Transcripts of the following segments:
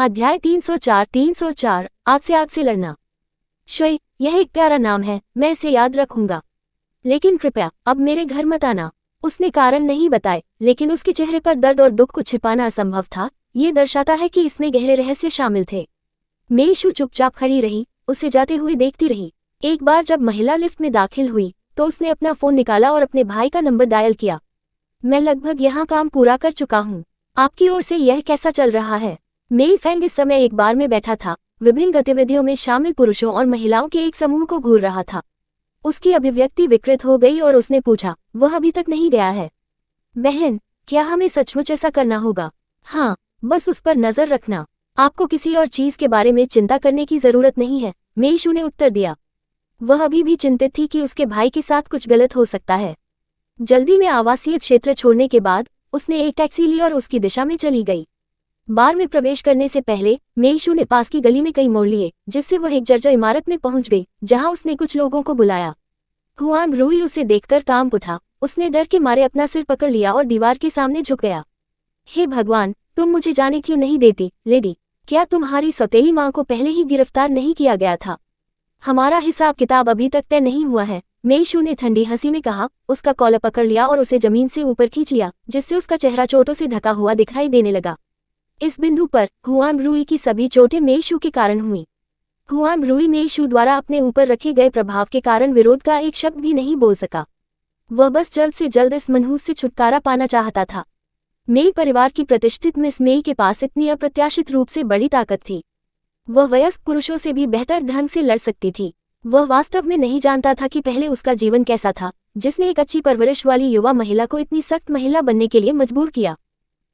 अध्याय 304 आग से लड़ना। श्वेई, यह एक प्यारा नाम है, मैं इसे याद रखूंगा, लेकिन कृपया अब मेरे घर मत आना। उसने कारण नहीं बताए, लेकिन उसके चेहरे पर दर्द और दुख को छिपाना असंभव था। ये दर्शाता है कि इसमें गहरे रहस्य शामिल थे। मेईशू चुपचाप खड़ी रही, उसे जाते हुए देखती रही। एक बार जब महिला लिफ्ट में दाखिल हुई तो उसने अपना फोन निकाला और अपने भाई का नंबर डायल किया। मैं लगभग यहाँ काम पूरा कर चुका हूँ, आपकी ओर से यह कैसा चल रहा है? मेई फेंग इस समय एक बार में बैठा था, विभिन्न गतिविधियों में शामिल पुरुषों और महिलाओं के एक समूह को घूर रहा था। उसकी अभिव्यक्ति विकृत हो गई और उसने पूछा, वह अभी तक नहीं गया है? बहन, क्या हमें सचमुच ऐसा करना होगा? हाँ, बस उस पर नजर रखना, आपको किसी और चीज के बारे में चिंता करने की जरूरत नहीं है, मेईशू ने उत्तर दिया। वह अभी भी चिंतित थी कि उसके भाई के साथ कुछ गलत हो सकता है। जल्दी में आवासीय क्षेत्र छोड़ने के बाद उसने एक टैक्सी ली और उसकी दिशा में चली गई। बार में प्रवेश करने से पहले मेईशू ने पास की गली में कई मोड़ लिए, जिससे वह एक जर्जर इमारत में पहुंच गई, जहां उसने कुछ लोगों को बुलाया। हुआंग रूई उसे देखकर कांप उठा। उसने डर के मारे अपना सिर पकड़ लिया और दीवार के सामने झुक गया। हे भगवान, तुम मुझे जाने क्यों नहीं देती, लेडी? क्या तुम्हारी सौतेली माँ को पहले ही गिरफ्तार नहीं किया गया था? हमारा हिसाब किताब अभी तक तय नहीं हुआ है, मेईशू ने ठंडी हंसी में कहा। उसका कॉलर पकड़ लिया और उसे जमीन से ऊपर खींच लिया, जिससे उसका चेहरा चोटों से ढका हुआ दिखाई देने लगा। इस बिंदु पर हुआंग रूई की सभी चोटें मेईशू के कारण हुई। हुआंग रूई मेईशू द्वारा अपने ऊपर रखे गए प्रभाव के कारण विरोध का एक शब्द भी नहीं बोल सका। वह बस जल्द से जल्द इस मनहूस से छुटकारा पाना चाहता था। मेई परिवार की प्रतिष्ठित मिस मेई के पास इतनी अप्रत्याशित रूप से बड़ी ताकत थी। वह वयस्क पुरुषों से भी बेहतर ढंग से लड़ सकती थी। वह वास्तव में नहीं जानता था कि पहले उसका जीवन कैसा था, जिसने एक अच्छी परवरिश वाली युवा महिला को इतनी सख्त महिला बनने के लिए मजबूर किया।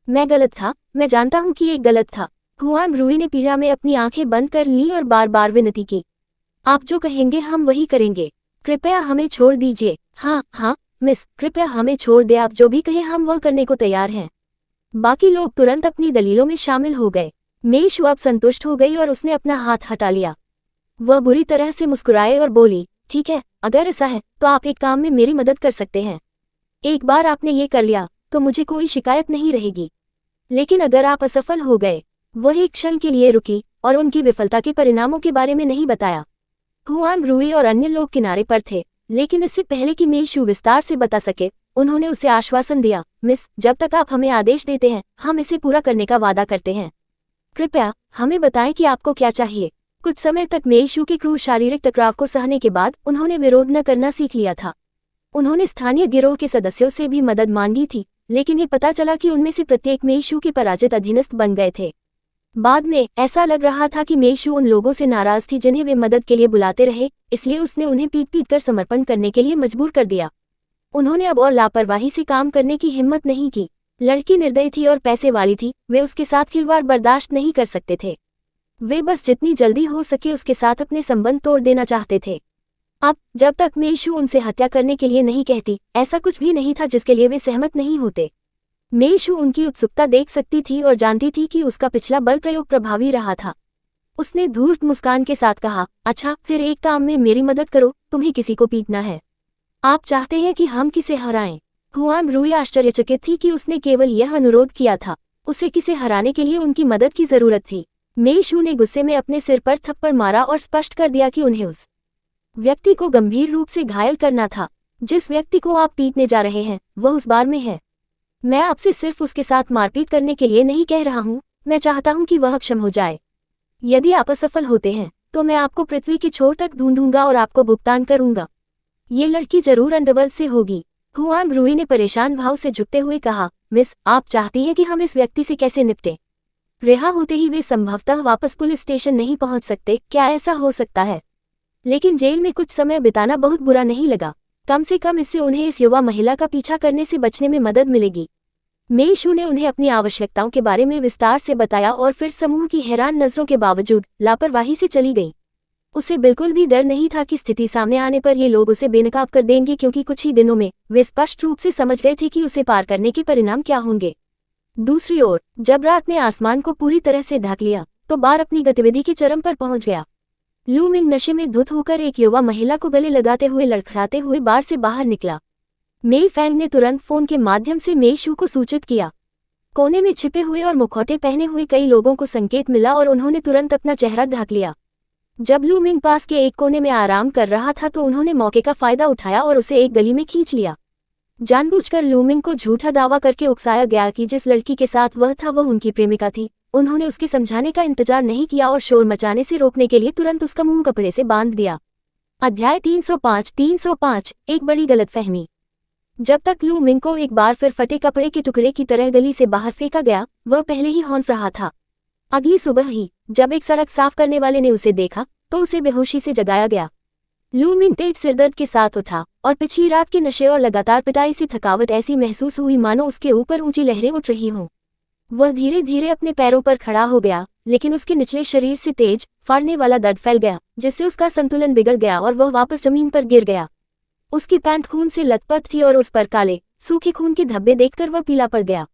मैं गलत था, मैं जानता हूं कि ये गलत था। हुआंग रूई ने पीड़ा में अपनी आंखें बंद कर ली और बार बार विनती की। आप जो कहेंगे हम वही करेंगे, कृपया हमें छोड़ दीजिए। हाँ मिस, कृपया हमें छोड़ दे, आप जो भी कहें हम वह करने को तैयार हैं। बाकी लोग तुरंत अपनी दलीलों में शामिल हो गए। मेईशू अब संतुष्ट हो गई और उसने अपना हाथ हटा लिया। वह बुरी तरह से मुस्कुराए और बोली, ठीक है, अगर ऐसा है तो आप एक काम में मेरी मदद कर सकते हैं। एक बार आपने ये कर लिया तो मुझे कोई शिकायत नहीं रहेगी, लेकिन अगर आप असफल हो गए। वह एक क्षण के लिए रुकी और उनकी विफलता के परिणामों के बारे में नहीं बताया। हुआंग रूई और अन्य लोग किनारे पर थे, लेकिन इससे पहले कि मेईशू विस्तार से बता सके, उन्होंने उसे आश्वासन दिया, मिस, जब तक आप हमें आदेश देते हैं हम इसे पूरा करने का वादा करते हैं। कृपया हमें बताएं कि आपको क्या चाहिए। कुछ समय तक मेईशू के क्रूर शारीरिक टकराव को सहने के बाद उन्होंने विरोध न करना सीख लिया था। उन्होंने स्थानीय गिरोह के सदस्यों से भी मदद मांगी थी, लेकिन ये पता चला कि उनमें से प्रत्येक मेईशू के पराजित अधीनस्थ बन गए थे। बाद में ऐसा लग रहा था कि मेईशू उन लोगों से नाराज थी जिन्हें वे मदद के लिए बुलाते रहे, इसलिए उसने उन्हें पीट कर समर्पण करने के लिए मजबूर कर दिया। उन्होंने अब और लापरवाही से काम करने की हिम्मत नहीं की। लड़की निर्दयी थी और पैसे वाली थी, वे उसके साथ खिलवाड़ बर्दाश्त नहीं कर सकते थे। वे बस जितनी जल्दी हो सके उसके साथ अपने संबंध तोड़ देना चाहते थे। अब जब तक मेईशू उनसे हत्या करने के लिए नहीं कहती, ऐसा कुछ भी नहीं था जिसके लिए वे सहमत नहीं होते। मेईशू उनकी उत्सुकता देख सकती थी और जानती थी कि उसका पिछला बल प्रयोग प्रभावी रहा था। उसने धूर्त मुस्कान के साथ कहा, अच्छा, फिर एक काम में मेरी मदद करो, तुम्हें किसी को पीटना है। आप चाहते हैं कि हम किसे हराएं? हुआंग रूई आश्चर्यचकित थी कि उसने केवल यह अनुरोध किया था, उसे किसे हराने के लिए उनकी मदद की जरूरत थी। मेईशू ने गुस्से में अपने सिर पर थप्पड़ मारा और स्पष्ट कर दिया कि उन्हें उस व्यक्ति को गंभीर रूप से घायल करना था। जिस व्यक्ति को आप पीटने जा रहे हैं वह उस बार में है। मैं आपसे सिर्फ उसके साथ मारपीट करने के लिए नहीं कह रहा हूँ, मैं चाहता हूँ कि वह अक्षम हो जाए। यदि आप असफल होते हैं तो मैं आपको पृथ्वी की छोर तक ढूंढूंगा और आपको भुगतान करूंगा। ये लड़की जरूर अंडरवर्ल्ड से होगी। हुआंग रूई ने परेशान भाव से झुकते हुए कहा, मिस, आप चाहती हैं कि हम इस व्यक्ति से कैसे निपटें? रिहा होते ही वे संभवतः वापस पुलिस स्टेशन नहीं पहुंच सकते, क्या ऐसा हो सकता है? लेकिन जेल में कुछ समय बिताना बहुत बुरा नहीं लगा। कम से कम इससे उन्हें इस युवा महिला का पीछा करने से बचने में मदद मिलेगी। मेईशू ने उन्हें अपनी आवश्यकताओं के बारे में विस्तार से बताया और फिर समूह की हैरान नजरों के बावजूद लापरवाही से चली गई। उसे बिल्कुल भी डर नहीं था कि स्थिति सामने आने पर ये लोग उसे बेनकाब कर देंगे, क्योंकि कुछ ही दिनों में वे स्पष्ट रूप से समझ गए थे कि उसे पार करने के परिणाम क्या होंगे। दूसरी ओर जब रात ने आसमान को पूरी तरह से ढक लिया तो बार अपनी गतिविधि के चरम पर पहुंच गया। लू मिंग नशे में धुत होकर एक युवा महिला को गले लगाते हुए लड़खड़ाते हुए बार से बाहर निकला। मेई फेंग ने तुरंत फोन के माध्यम से मेईशू को सूचित किया। कोने में छिपे हुए और मुखौटे पहने हुए कई लोगों को संकेत मिला और उन्होंने तुरंत अपना चेहरा ढक लिया। जब लू मिंग पास के एक कोने में आराम कर रहा था तो उन्होंने मौके का फायदा उठाया और उसे एक गली में खींच लिया। जानबूझकर लू मिंग को झूठा दावा करके उकसाया गया कि जिस लड़की के साथ वह था वह उनकी प्रेमिका थी। उन्होंने उसके समझाने का इंतजार नहीं किया और शोर मचाने से रोकने के लिए तुरंत उसका मुंह कपड़े से बांध दिया। अध्याय 305 एक बड़ी गलतफहमी। जब तक लू मिंग को एक बार फिर फटे कपड़े के टुकड़े की तरह गली से बाहर फेंका गया, वह पहले ही हौंफ रहा था। अगली सुबह ही जब एक सड़क साफ करने वाले ने उसे देखा तो उसे बेहोशी से जगाया गया। लू मिंग तेज सिरदर्द के साथ उठा और पिछली रात के नशे और लगातार पिटाई से थकावट ऐसी महसूस हुई मानो उसके ऊपर ऊंची लहरें उठ रही हों। वह धीरे धीरे अपने पैरों पर खड़ा हो गया, लेकिन उसके निचले शरीर से तेज फाड़ने वाला दर्द फैल गया, जिससे उसका संतुलन बिगड़ गया और वह वापस जमीन पर गिर गया। उसकी पैंट खून से लथपथ थी और उस पर काले सूखे खून के धब्बे देखकर वह पीला पड़ गया।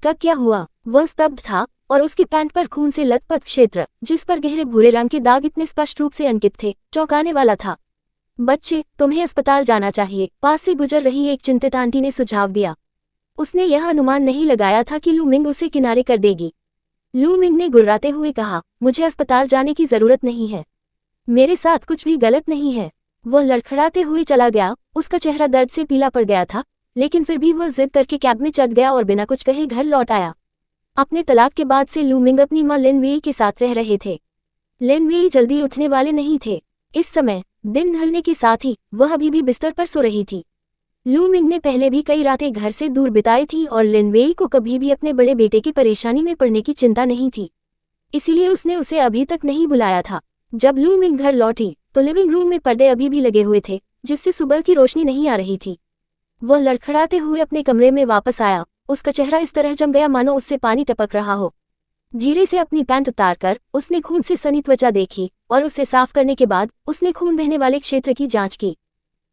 क्या हुआ? वह स्तब्ध था और उसकी पैंट पर खून से लथपथ क्षेत्र, जिस पर गहरे भूरे रंग के दाग इतने स्पष्ट रूप से अंकित थे, चौंकाने वाला था। बच्चे, तुम्हें अस्पताल जाना चाहिए, पास से गुजर रही एक चिंतित आंटी ने सुझाव दिया। उसने यह अनुमान नहीं लगाया था कि लू मिंग उसे किनारे कर देगी। लू मिंग ने गुर्राते हुए कहा, मुझे अस्पताल जाने की जरूरत नहीं है, मेरे साथ कुछ भी गलत नहीं है। वह लड़खड़ाते हुए चला गया। उसका चेहरा दर्द से पीला पड़ गया था, लेकिन फिर भी वह जिद करके कैब में चढ़ गया और बिना कुछ कहे घर लौट आया। अपने तलाक के बाद से लू मिंग अपनी मां लिन वेई के साथ रह रहे थे। लिन वेई जल्दी उठने वाले नहीं थे। इस समय दिन ढलने के साथ ही वह अभी भी बिस्तर पर सो रही थी। लू मिंग ने पहले भी कई रातें घर से दूर बिताई थी और लिन वेई को कभी भी अपने बड़े बेटे की परेशानी में पड़ने की चिंता नहीं थी, इसीलिए उसने उसे अभी तक नहीं बुलाया था। जब लू मिंग घर लौटी तो लिविंग रूम में पर्दे अभी भी लगे हुए थे, जिससे सुबह की रोशनी नहीं आ रही थी। वह लड़खड़ाते हुए अपने कमरे में वापस आया। उसका चेहरा इस तरह जम गया मानो उससे पानी टपक रहा हो। धीरे से अपनी पैंट उतारकर उसने खून से सनी त्वचा देखी और उसे साफ करने के बाद उसने खून बहने वाले क्षेत्र की जांच की।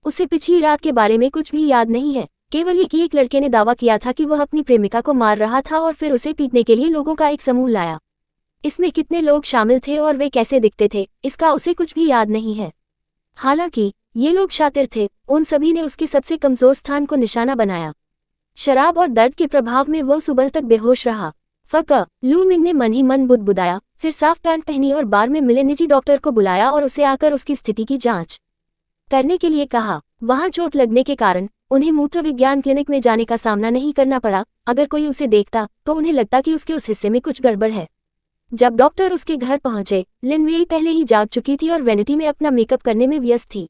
उसे पिछली रात के बारे में कुछ भी याद नहीं है, केवल ये कि एक लड़के ने दावा किया था कि वह अपनी प्रेमिका को मार रहा था और फिर उसे पीटने के लिए लोगों का एक समूह लाया। इसमें कितने लोग शामिल थे और वे कैसे दिखते थे, इसका उसे कुछ भी याद नहीं है। हालांकि ये लोग शातिर थे, उन सभी ने उसके सबसे कमजोर स्थान को निशाना बनाया। शराब और दर्द के प्रभाव में वह सुबह तक बेहोश रहा। लू मिंग ने मन ही मन बुदबुदाया, फिर साफ पैंट पहनी और बार में मिले निजी डॉक्टर को बुलाया और उसे आकर उसकी स्थिति की जांच करने के लिए कहा। वहां चोट लगने के कारण उन्हें मूत्र विज्ञान क्लिनिक में जाने का सामना नहीं करना पड़ा। अगर कोई उसे देखता तो उन्हें लगता कि उसके उस हिस्से में कुछ गड़बड़ है। जब डॉक्टर उसके घर पहुंचे, लिन वेई पहले ही जाग चुकी थी और वैनिटी में अपना मेकअप करने में व्यस्त थी।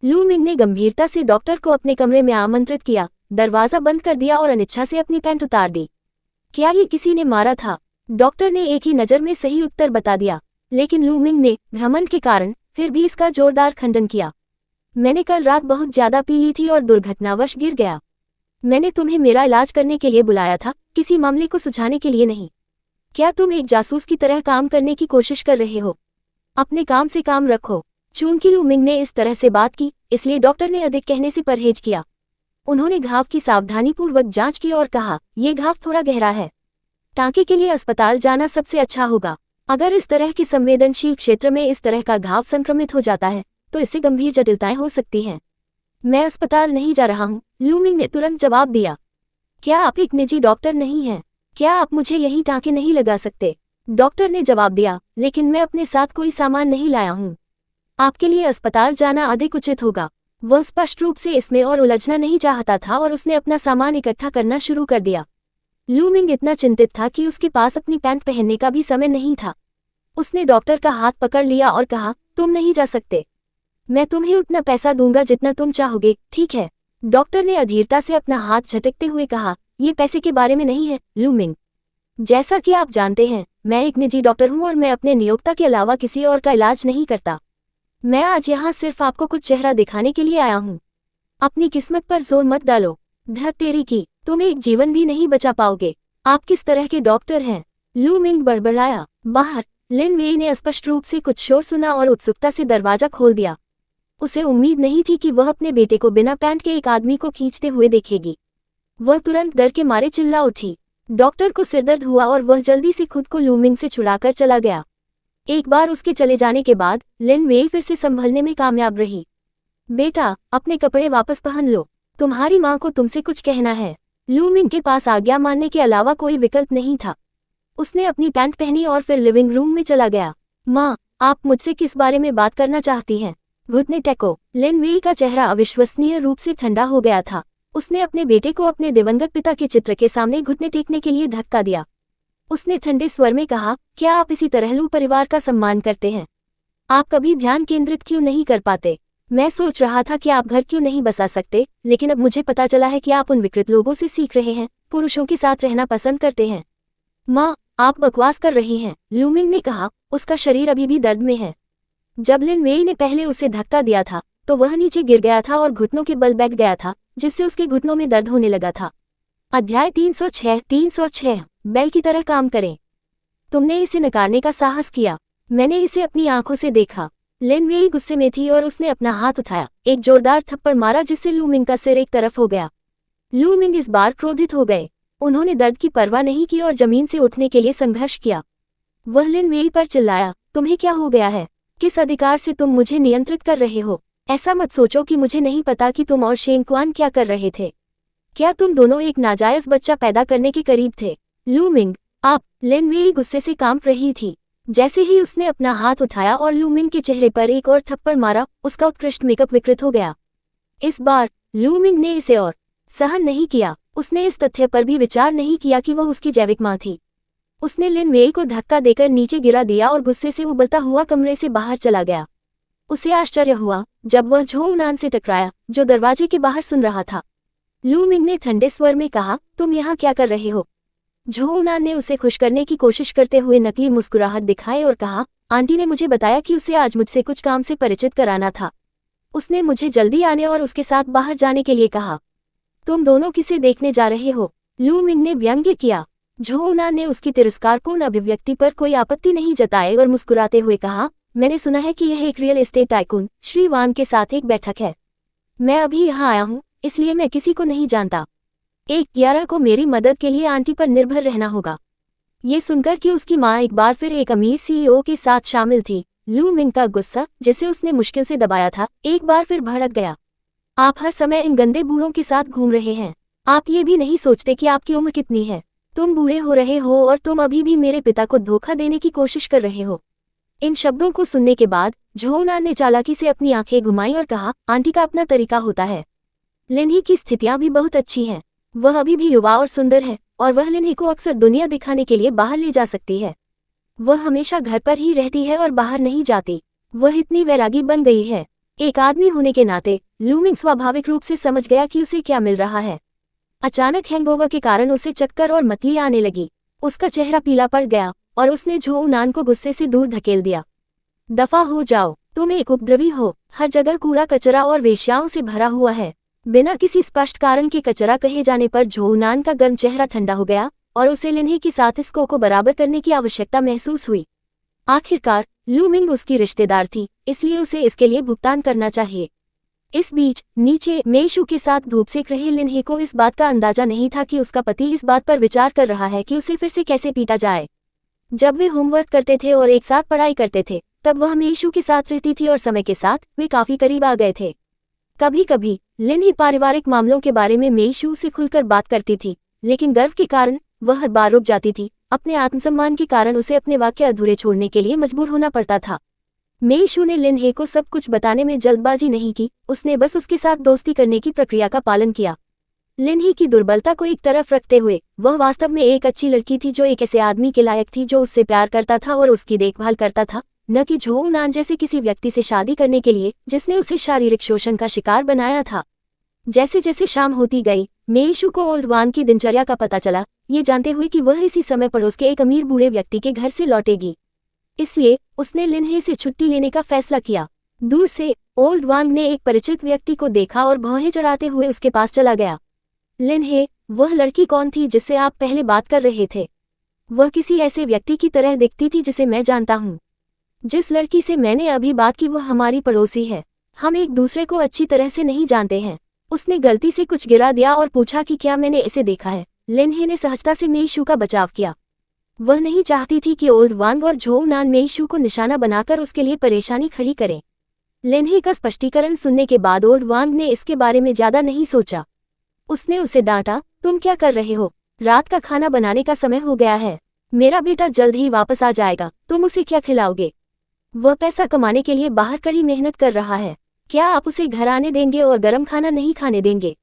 लू मिंग ने गंभीरता से डॉक्टर को अपने कमरे में आमंत्रित किया, दरवाजा बंद कर दिया और अनिच्छा से अपनी पैंट उतार दी। क्या ये किसी ने मारा था? डॉक्टर ने एक ही नज़र में सही उत्तर बता दिया, लेकिन लू मिंग ने घमंड के कारण फिर भी इसका जोरदार खंडन किया। मैंने कल रात बहुत ज्यादा पी ली थी और दुर्घटनावश गिर गया। मैंने तुम्हें मेरा इलाज करने के लिए बुलाया था, किसी मामले को सुलझाने के लिए नहीं। क्या तुम एक जासूस की तरह काम करने की कोशिश कर रहे हो? अपने काम से काम रखो। चूंकि लू मिंग ने इस तरह से बात की, इसलिए डॉक्टर ने अधिक कहने से परहेज किया। उन्होंने घाव की सावधानीपूर्वक जांच की और कहा, यह घाव थोड़ा गहरा है, टांके के लिए अस्पताल जाना सबसे अच्छा होगा। अगर इस तरह के संवेदनशील क्षेत्र में इस तरह का घाव संक्रमित हो जाता है तो इससे गंभीर जटिलताएं हो सकती हैं। मैं अस्पताल नहीं जा रहा हूं, लू मिंग ने तुरंत जवाब दिया। क्या आप एक निजी डॉक्टर नहीं हैं? क्या आप मुझे यहीं टांके नहीं लगा सकते? डॉक्टर ने जवाब दिया, लेकिन मैं अपने साथ कोई सामान नहीं लाया हूं। आपके लिए अस्पताल जाना अधिक उचित होगा। वह स्पष्ट रूप से इसमें और उलझना नहीं चाहता था और उसने अपना सामान इकट्ठा करना शुरू कर दिया। लू मिंग इतना चिंतित था कि उसके पास अपनी पैंट पहनने का भी समय नहीं था। उसने डॉक्टर का हाथ पकड़ लिया और कहा, तुम नहीं जा सकते। मैं तुम्हें उतना पैसा दूंगा जितना तुम चाहोगे, ठीक है? डॉक्टर ने अधीरता से अपना हाथ झटकते हुए कहा, ये पैसे के बारे में नहीं है, लू मिंग। जैसा कि आप जानते हैं, मैं एक निजी डॉक्टर हूं और मैं अपने नियोक्ता के अलावा किसी और का इलाज नहीं करता। मैं आज यहाँ सिर्फ आपको कुछ चेहरा दिखाने के लिए आया हूँ। अपनी किस्मत पर जोर मत डालो। धत तेरी की, तुम एक जीवन भी नहीं बचा पाओगे। आप किस तरह के डॉक्टर हैं? लू मिंग बड़बड़ाया। बाहर लिन वेई ने स्पष्ट रूप से कुछ शोर सुना और उत्सुकता से दरवाजा खोल दिया। उसे उम्मीद नहीं थी कि वह अपने बेटे को बिना पैंट के एक आदमी को खींचते हुए देखेगी। वह तुरंत डर के मारे चिल्ला उठी। डॉक्टर को सिरदर्द हुआ और वह जल्दी से खुद को लू मिंग से छुड़ाकर चला गया। एक बार उसके चले जाने के बाद लिन वेई फिर से संभलने में कामयाब रही। बेटा, अपने कपड़े वापस पहन लो, तुम्हारी माँ को तुमसे कुछ कहना है। लू मिंग के पास आज्ञा मानने के अलावा कोई विकल्प नहीं था। उसने अपनी पैंट पहनी और फिर लिविंग रूम में चला गया। माँ, आप मुझसे किस बारे में बात करना चाहती हैं? घुटने टेको। लिन वेई का चेहरा अविश्वसनीय रूप से ठंडा हो गया था। उसने अपने बेटे को अपने दिवंगत पिता के चित्र के सामने घुटने टेकने के लिए धक्का दिया। उसने ठंडे स्वर में कहा, क्या आप इसी तरह लू परिवार का सम्मान करते हैं? आप कभी ध्यान केंद्रित क्यों नहीं कर पाते? मैं सोच रहा था कि आप घर क्यों नहीं बसा सकते, लेकिन अब मुझे पता चला है कि आप उन विकृत लोगों से सीख रहे हैं, पुरुषों के साथ रहना पसंद करते हैं। माँ, आप बकवास कर रही हैं, लू मिंग ने कहा। उसका शरीर अभी भी दर्द में है। जब लिन वेई ने पहले उसे धक्का दिया था तो वह नीचे गिर गया था और घुटनों के बल बैठ गया था, जिससे उसके घुटनों में दर्द होने लगा था। अध्याय 306 बैल की तरह काम करें। तुमने इसे नकारने का साहस किया। मैंने इसे अपनी आंखों से देखा। लिन वेई गुस्से में थी और उसने अपना हाथ उठाया, एक जोरदार थप्पड़ मारा जिससे लू मिंग का सिर एक तरफ हो गया। लू मिंग इस बार क्रोधित हो गए। उन्होंने दर्द की परवाह नहीं की और जमीन से उठने के लिए संघर्ष किया। वह लिन वेई पर चिल्लाया, तुम्हें क्या हो गया है? किस अधिकार से तुम मुझे नियंत्रित कर रहे हो? ऐसा मत सोचो कि मुझे नहीं पता कि तुम और शेंगक्वान क्या कर रहे थे। क्या तुम दोनों एक नाजायज बच्चा पैदा करने के करीब थे? लू मिंग, आप। लिन वेई गुस्से से कांप रही थी। जैसे ही उसने अपना हाथ उठाया और लू मिंग के चेहरे पर एक और थप्पड़ मारा, उसका उत्कृष्ट मेकअप विकृत हो गया। इस बार लू मिंग ने इसे और सहन नहीं किया। उसने इस तथ्य पर भी विचार नहीं किया कि वह उसकी जैविक मां थी। उसने लिन वेई को धक्का देकर नीचे गिरा दिया और गुस्से से उबलता हुआ कमरे से बाहर चला गया। उसे आश्चर्य हुआ जब वह झो उनान से टकराया, जो दरवाजे के बाहर सुन रहा था। लू मिंग ने ठंडे स्वर में कहा, तुम यहाँ क्या कर रहे हो? झो उनान ने उसे खुश करने की कोशिश करते हुए नकली मुस्कुराहट दिखाई और कहा, आंटी ने मुझे बताया कि उसे आज मुझसे कुछ काम से परिचित कराना था। उसने मुझे जल्दी आने और उसके साथ बाहर जाने के लिए कहा। तुम दोनों किसे देखने जा रहे हो? लू मिंग ने व्यंग्य किया। झो उनान ने उसकी तिरस्कारपूर्ण अभिव्यक्ति पर कोई आपत्ति नहीं जताई और मुस्कुराते हुए कहा, मैंने सुना है कि यह एक रियल एस्टेट टाइकून श्री वान के साथ एक बैठक है। मैं अभी यहाँ आया हूँ, इसलिए मैं किसी को नहीं जानता। 1-11 को मेरी मदद के लिए आंटी पर निर्भर रहना होगा। ये सुनकर कि उसकी माँ एक बार फिर एक अमीर सीईओ के साथ शामिल थी, लू मिंग का गुस्सा, जिसे उसने मुश्किल से दबाया था, एक बार फिर भड़क गया। आप हर समय इन गंदे बूढ़ों के साथ घूम रहे हैं। आप ये भी नहीं सोचते कि आपकी उम्र कितनी है। तुम बूढ़े हो रहे हो और तुम अभी भी मेरे पिता को धोखा देने की कोशिश कर रहे हो। इन शब्दों को सुनने के बाद झो उनान ने चालाकी से अपनी आंखें घुमाई और कहा, आंटी का अपना तरीका होता है। लिनही की स्थितियां भी बहुत अच्छी हैं। वह अभी भी युवा और सुंदर है और वह लिनही को अक्सर दुनिया दिखाने के लिए बाहर ले जा सकती है। वह हमेशा घर पर ही रहती है और बाहर नहीं जाती। वह इतनी वैरागी बन गई है। एक आदमी होने के नाते लू मिंग स्वाभाविक रूप से समझ गया कि उसे क्या मिल रहा है। अचानक हैंगओवर के कारण उसे चक्कर और मतली आने लगी। उसका चेहरा पीला पड़ गया और उसने झो उनान को गुस्से से दूर धकेल दिया। दफा हो जाओ, तुम एक उपद्रवी हो। हर जगह कूड़ा कचरा और वेश्याओं से भरा हुआ है। बिना किसी स्पष्ट कारण के कचरा कहे जाने पर झो उनान का गर्म चेहरा ठंडा हो गया और उसे लिनही के साथ इसको को बराबर करने की आवश्यकता महसूस हुई। आखिरकार लू मिंग उसकी रिश्तेदार थी, इसलिए उसे इसके लिए भुगतान करना चाहिए। इस बीच नीचे मेइशू के साथ धूप सेक रहे लिनही को इस बात का अंदाजा नहीं था कि उसका पति इस बात पर विचार कर रहा है कि उसे फिर से कैसे पीटा जाए। जब वे होमवर्क करते थे और एक साथ पढ़ाई करते थे, तब वह मेइशू के साथ रहती थी और समय के साथ वे काफी करीब आ गए थे। कभी कभी लिनही पारिवारिक मामलों के बारे में मेइशू से खुलकर बात करती थी, लेकिन गर्व के कारण वह हर बार रुक जाती थी। अपने आत्मसम्मान के कारण उसे अपने वाक्य अधूरे छोड़ने के लिए मजबूर होना पड़ता था। मेइशू ने लिनहे को सब कुछ बताने में जल्दबाजी नहीं की, उसने बस उसके साथ दोस्ती करने की प्रक्रिया का पालन किया। लिनही की दुर्बलता को एक तरफ रखते हुए वह वास्तव में एक अच्छी लड़की थी जो एक ऐसे आदमी के लायक थी जो उससे प्यार करता था और उसकी देखभाल करता था, न कि झो उनान जैसे किसी व्यक्ति से शादी करने के लिए जिसने उसे शारीरिक शोषण का शिकार बनाया था। जैसे जैसे शाम होती गई, मेइशू को ओल्ड वान की दिनचर्या का पता चला, ये जानते हुए कि वह इसी समय पड़ोस के एक अमीर बूढ़े व्यक्ति के घर से लौटेगी। इसलिए उसने लिनहे से छुट्टी लेने का फैसला किया। दूर से ओल्ड वांग ने एक परिचित व्यक्ति को देखा और भौहें चढ़ाते हुए उसके पास चला गया। लिनहे, वह लड़की कौन थी जिससे आप पहले बात कर रहे थे? वह किसी ऐसे व्यक्ति की तरह दिखती थी जिसे मैं जानता हूँ। जिस लड़की से मैंने अभी बात की वह हमारी पड़ोसी है। हम एक दूसरे को अच्छी तरह से नहीं जानते हैं। उसने गलती से कुछ गिरा दिया और पूछा कि क्या मैंने इसे देखा है। लिनहे ने सहजता से मेइशू का बचाव किया। वह नहीं चाहती थी कि ओल्ड वांग और झो उनान मेइशू को निशाना बनाकर उसके लिए परेशानी खड़ी करें। लिनहे का स्पष्टीकरण सुनने के बाद ओल्ड वांग ने इसके बारे में ज्यादा नहीं सोचा। उसने उसे डांटा, तुम क्या कर रहे हो? रात का खाना बनाने का समय हो गया है। मेरा बेटा जल्द ही वापस आ जाएगा, तुम उसे क्या खिलाओगे? वह पैसा कमाने के लिए बाहर कड़ी मेहनत कर रहा है। क्या आप उसे घर आने देंगे और गर्म खाना नहीं खाने देंगे?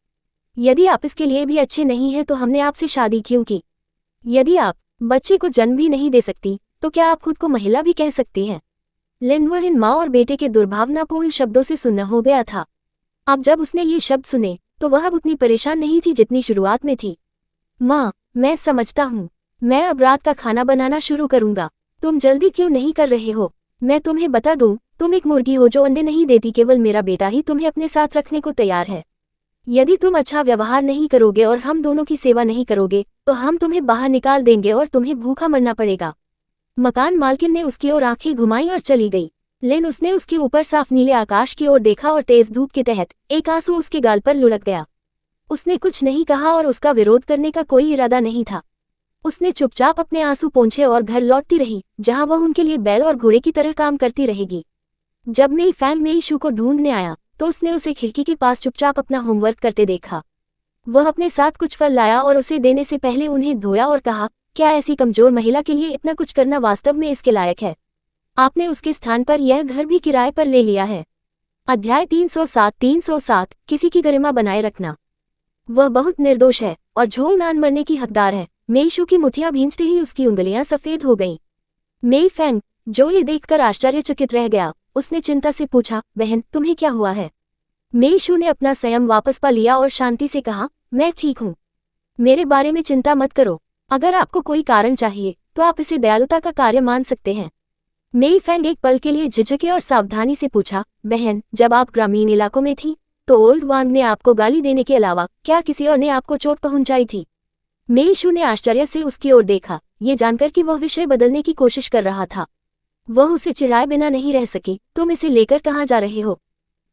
यदि आप इसके लिए भी अच्छे नहीं हैं तो हमने आपसे शादी क्यों की? यदि आप बच्चे को जन्म भी नहीं दे सकती तो क्या आप खुद को महिला भी कह सकती हैं? लिन वह इन माँ और बेटे के दुर्भावनापूर्ण शब्दों से सुन्न हो गया था। अब जब उसने ये शब्द सुने तो वह अब उतनी परेशान नहीं थी जितनी शुरुआत में थी। माँ, मैं समझता हूँ। मैं अब रात का खाना बनाना शुरू करूँगा। तुम जल्दी क्यों नहीं कर रहे हो? मैं तुम्हें बता दूँ, तुम एक मुर्गी हो जो अंडे नहीं देती। केवल मेरा बेटा ही तुम्हें अपने साथ रखने को तैयार है। यदि तुम अच्छा व्यवहार नहीं करोगे और हम दोनों की सेवा नहीं करोगे तो हम तुम्हें बाहर निकाल देंगे और तुम्हें भूखा मरना पड़ेगा। मकान मालकिन ने उसकी ओर आंखें घुमाई और चली गई। लेन उसने उसके ऊपर साफ नीले आकाश की ओर देखा और तेज धूप के तहत एक आंसू उसके गाल पर लुढ़क गया। उसने कुछ नहीं कहा और उसका विरोध करने का कोई इरादा नहीं था। उसने चुपचाप अपने आंसू पोंछे और घर लौटती रही, जहां वह उनके लिए बैल और घोड़े की तरह काम करती रहेगी। जब मेई फैंग मेई शू को ढूंढने आया तो उसने उसे खिड़की के पास चुपचाप अपना होमवर्क करते देखा। वह अपने साथ कुछ फल लाया और उसे देने से पहले उन्हें धोया और कहा, क्या ऐसी कमजोर महिला के लिए इतना कुछ करना वास्तव में इसके लायक है? आपने उसके स्थान पर यह घर भी किराए पर ले लिया है। अध्याय 307 किसी की गरिमा बनाए रखना। वह बहुत निर्दोष है और झोल नान मरने की हकदार है। मेई शू की मुठियां भींचते ही उसकी उंगलियां सफेद हो गईं। मेई फैंग, जो ये देखकर आश्चर्यचकित रह गया, उसने चिंता से पूछा, बहन तुम्हें क्या हुआ है? मेई शू ने अपना संयम वापस पा लिया और शांति से कहा, मैं ठीक हूँ। मेरे बारे में चिंता मत करो। अगर आपको कोई कारण चाहिए तो आप इसे दयालुता का कार्य मान सकते हैं। मेई फैंग एक पल के लिए झिझके और सावधानी से पूछा, बहन जब आप ग्रामीण इलाकों में थी तो ओल्ड वांग ने आपको गाली देने के अलावा क्या किसी और ने आपको चोट पहुंचाई थी? मेई शू ने आश्चर्य से उसकी ओर देखा, ये जानकर कि वह विषय बदलने की कोशिश कर रहा था। वह उसे चिढ़ाए बिना नहीं रह सकी। तुम इसे लेकर कहाँ जा रहे हो?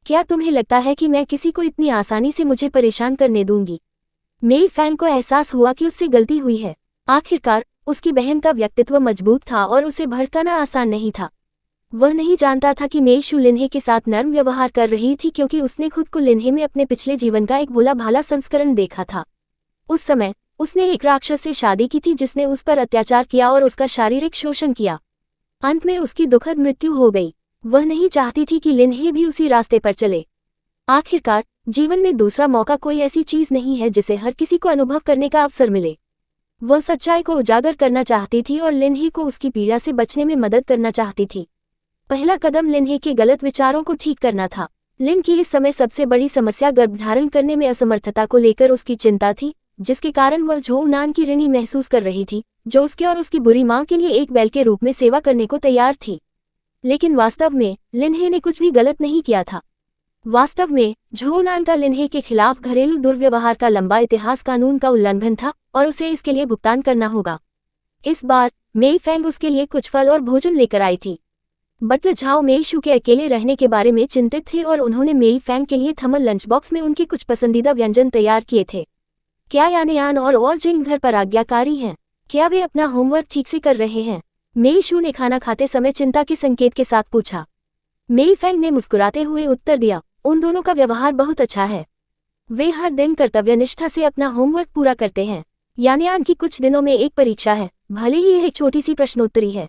क्या तुम्हें लगता है कि मैं किसी को इतनी आसानी से मुझे परेशान करने दूंगी? मेई फैंग को एहसास हुआ कि उससे गलती हुई है। आखिरकार उसकी बहन का व्यक्तित्व मजबूत था और उसे भड़काना आसान नहीं था। वह नहीं जानता था कि मेई शू लिन्हे के साथ नर्म व्यवहार कर रही थी क्योंकि उसने खुद को लिन्हे में अपने पिछले जीवन का एक भोला भाला संस्करण देखा था। उस समय उसने एक राक्षस से शादी की थी जिसने उस पर अत्याचार किया और उसका शारीरिक शोषण किया। अंत में उसकी दुखद मृत्यु हो गई। वह नहीं चाहती थी कि लिन्हे भी उसी रास्ते पर चले। आखिरकार जीवन में दूसरा मौका कोई ऐसी चीज नहीं है जिसे हर किसी को अनुभव करने का अवसर मिले। वह सच्चाई को उजागर करना चाहती थी और लिन्हे को उसकी पीड़ा से बचने में मदद करना चाहती थी। पहला कदम लिन्हे के गलत विचारों को ठीक करना था। लिन की इस समय सबसे बड़ी समस्या गर्भधारण करने में असमर्थता को लेकर उसकी चिंता थी, जिसके कारण वह झोंग नान की ऋणी महसूस कर रही थी, जो उसके और उसकी बुरी मां के लिए एक बैल के रूप में सेवा करने को तैयार थी। लेकिन वास्तव में लिन्हे ने कुछ भी गलत नहीं किया था। वास्तव में झोंग नान का लिन्हे के खिलाफ घरेलू दुर्व्यवहार का लंबा इतिहास कानून का उल्लंघन था और उसे इसके लिए भुगतान करना होगा। इस बार मेई फैंग उसके लिए कुछ फल और भोजन लेकर आई थी। बटलर झाओ मेई शू के अकेले रहने के बारे में चिंतित थे और उन्होंने मेई फैंग के लिए थर्मल लंच बॉक्स में उनके कुछ पसंदीदा व्यंजन तैयार किए थे। क्या यानयान और जिंग घर पर आज्ञाकारी हैं? क्या वे अपना होमवर्क ठीक से कर रहे हैं? मेई शू ने खाना खाते समय चिंता के संकेत के साथ पूछा। मेई फैंग ने मुस्कुराते हुए उत्तर दिया, उन दोनों का व्यवहार बहुत अच्छा है। वे हर दिन कर्तव्यनिष्ठा से अपना होमवर्क पूरा करते हैं। यानयान की कुछ दिनों में एक परीक्षा है, भले ही यह एक छोटी सी प्रश्नोत्तरी है।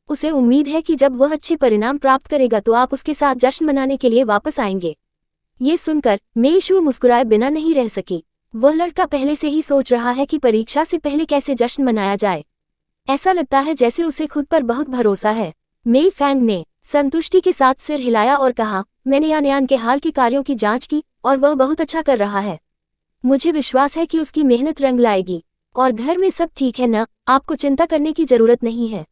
उसे उम्मीद है कि जब वह अच्छे परिणाम प्राप्त करेगा तो आप उसके साथ जश्न मनाने के लिए वापस आएंगे। ये सुनकर मेई शू मुस्कुराए बिना नहीं रह सकी। वह लड़का पहले से ही सोच रहा है कि परीक्षा से पहले कैसे जश्न मनाया जाए। ऐसा लगता है जैसे उसे खुद पर बहुत भरोसा है। मेई फैंग ने संतुष्टि के साथ सिर हिलाया और कहा, मैंने यानयान के हाल के कार्यों की जांच की और वह बहुत अच्छा कर रहा है। मुझे विश्वास है कि उसकी मेहनत रंग लाएगी। और घर में सब ठीक है ना? आपको चिंता करने की जरूरत नहीं है।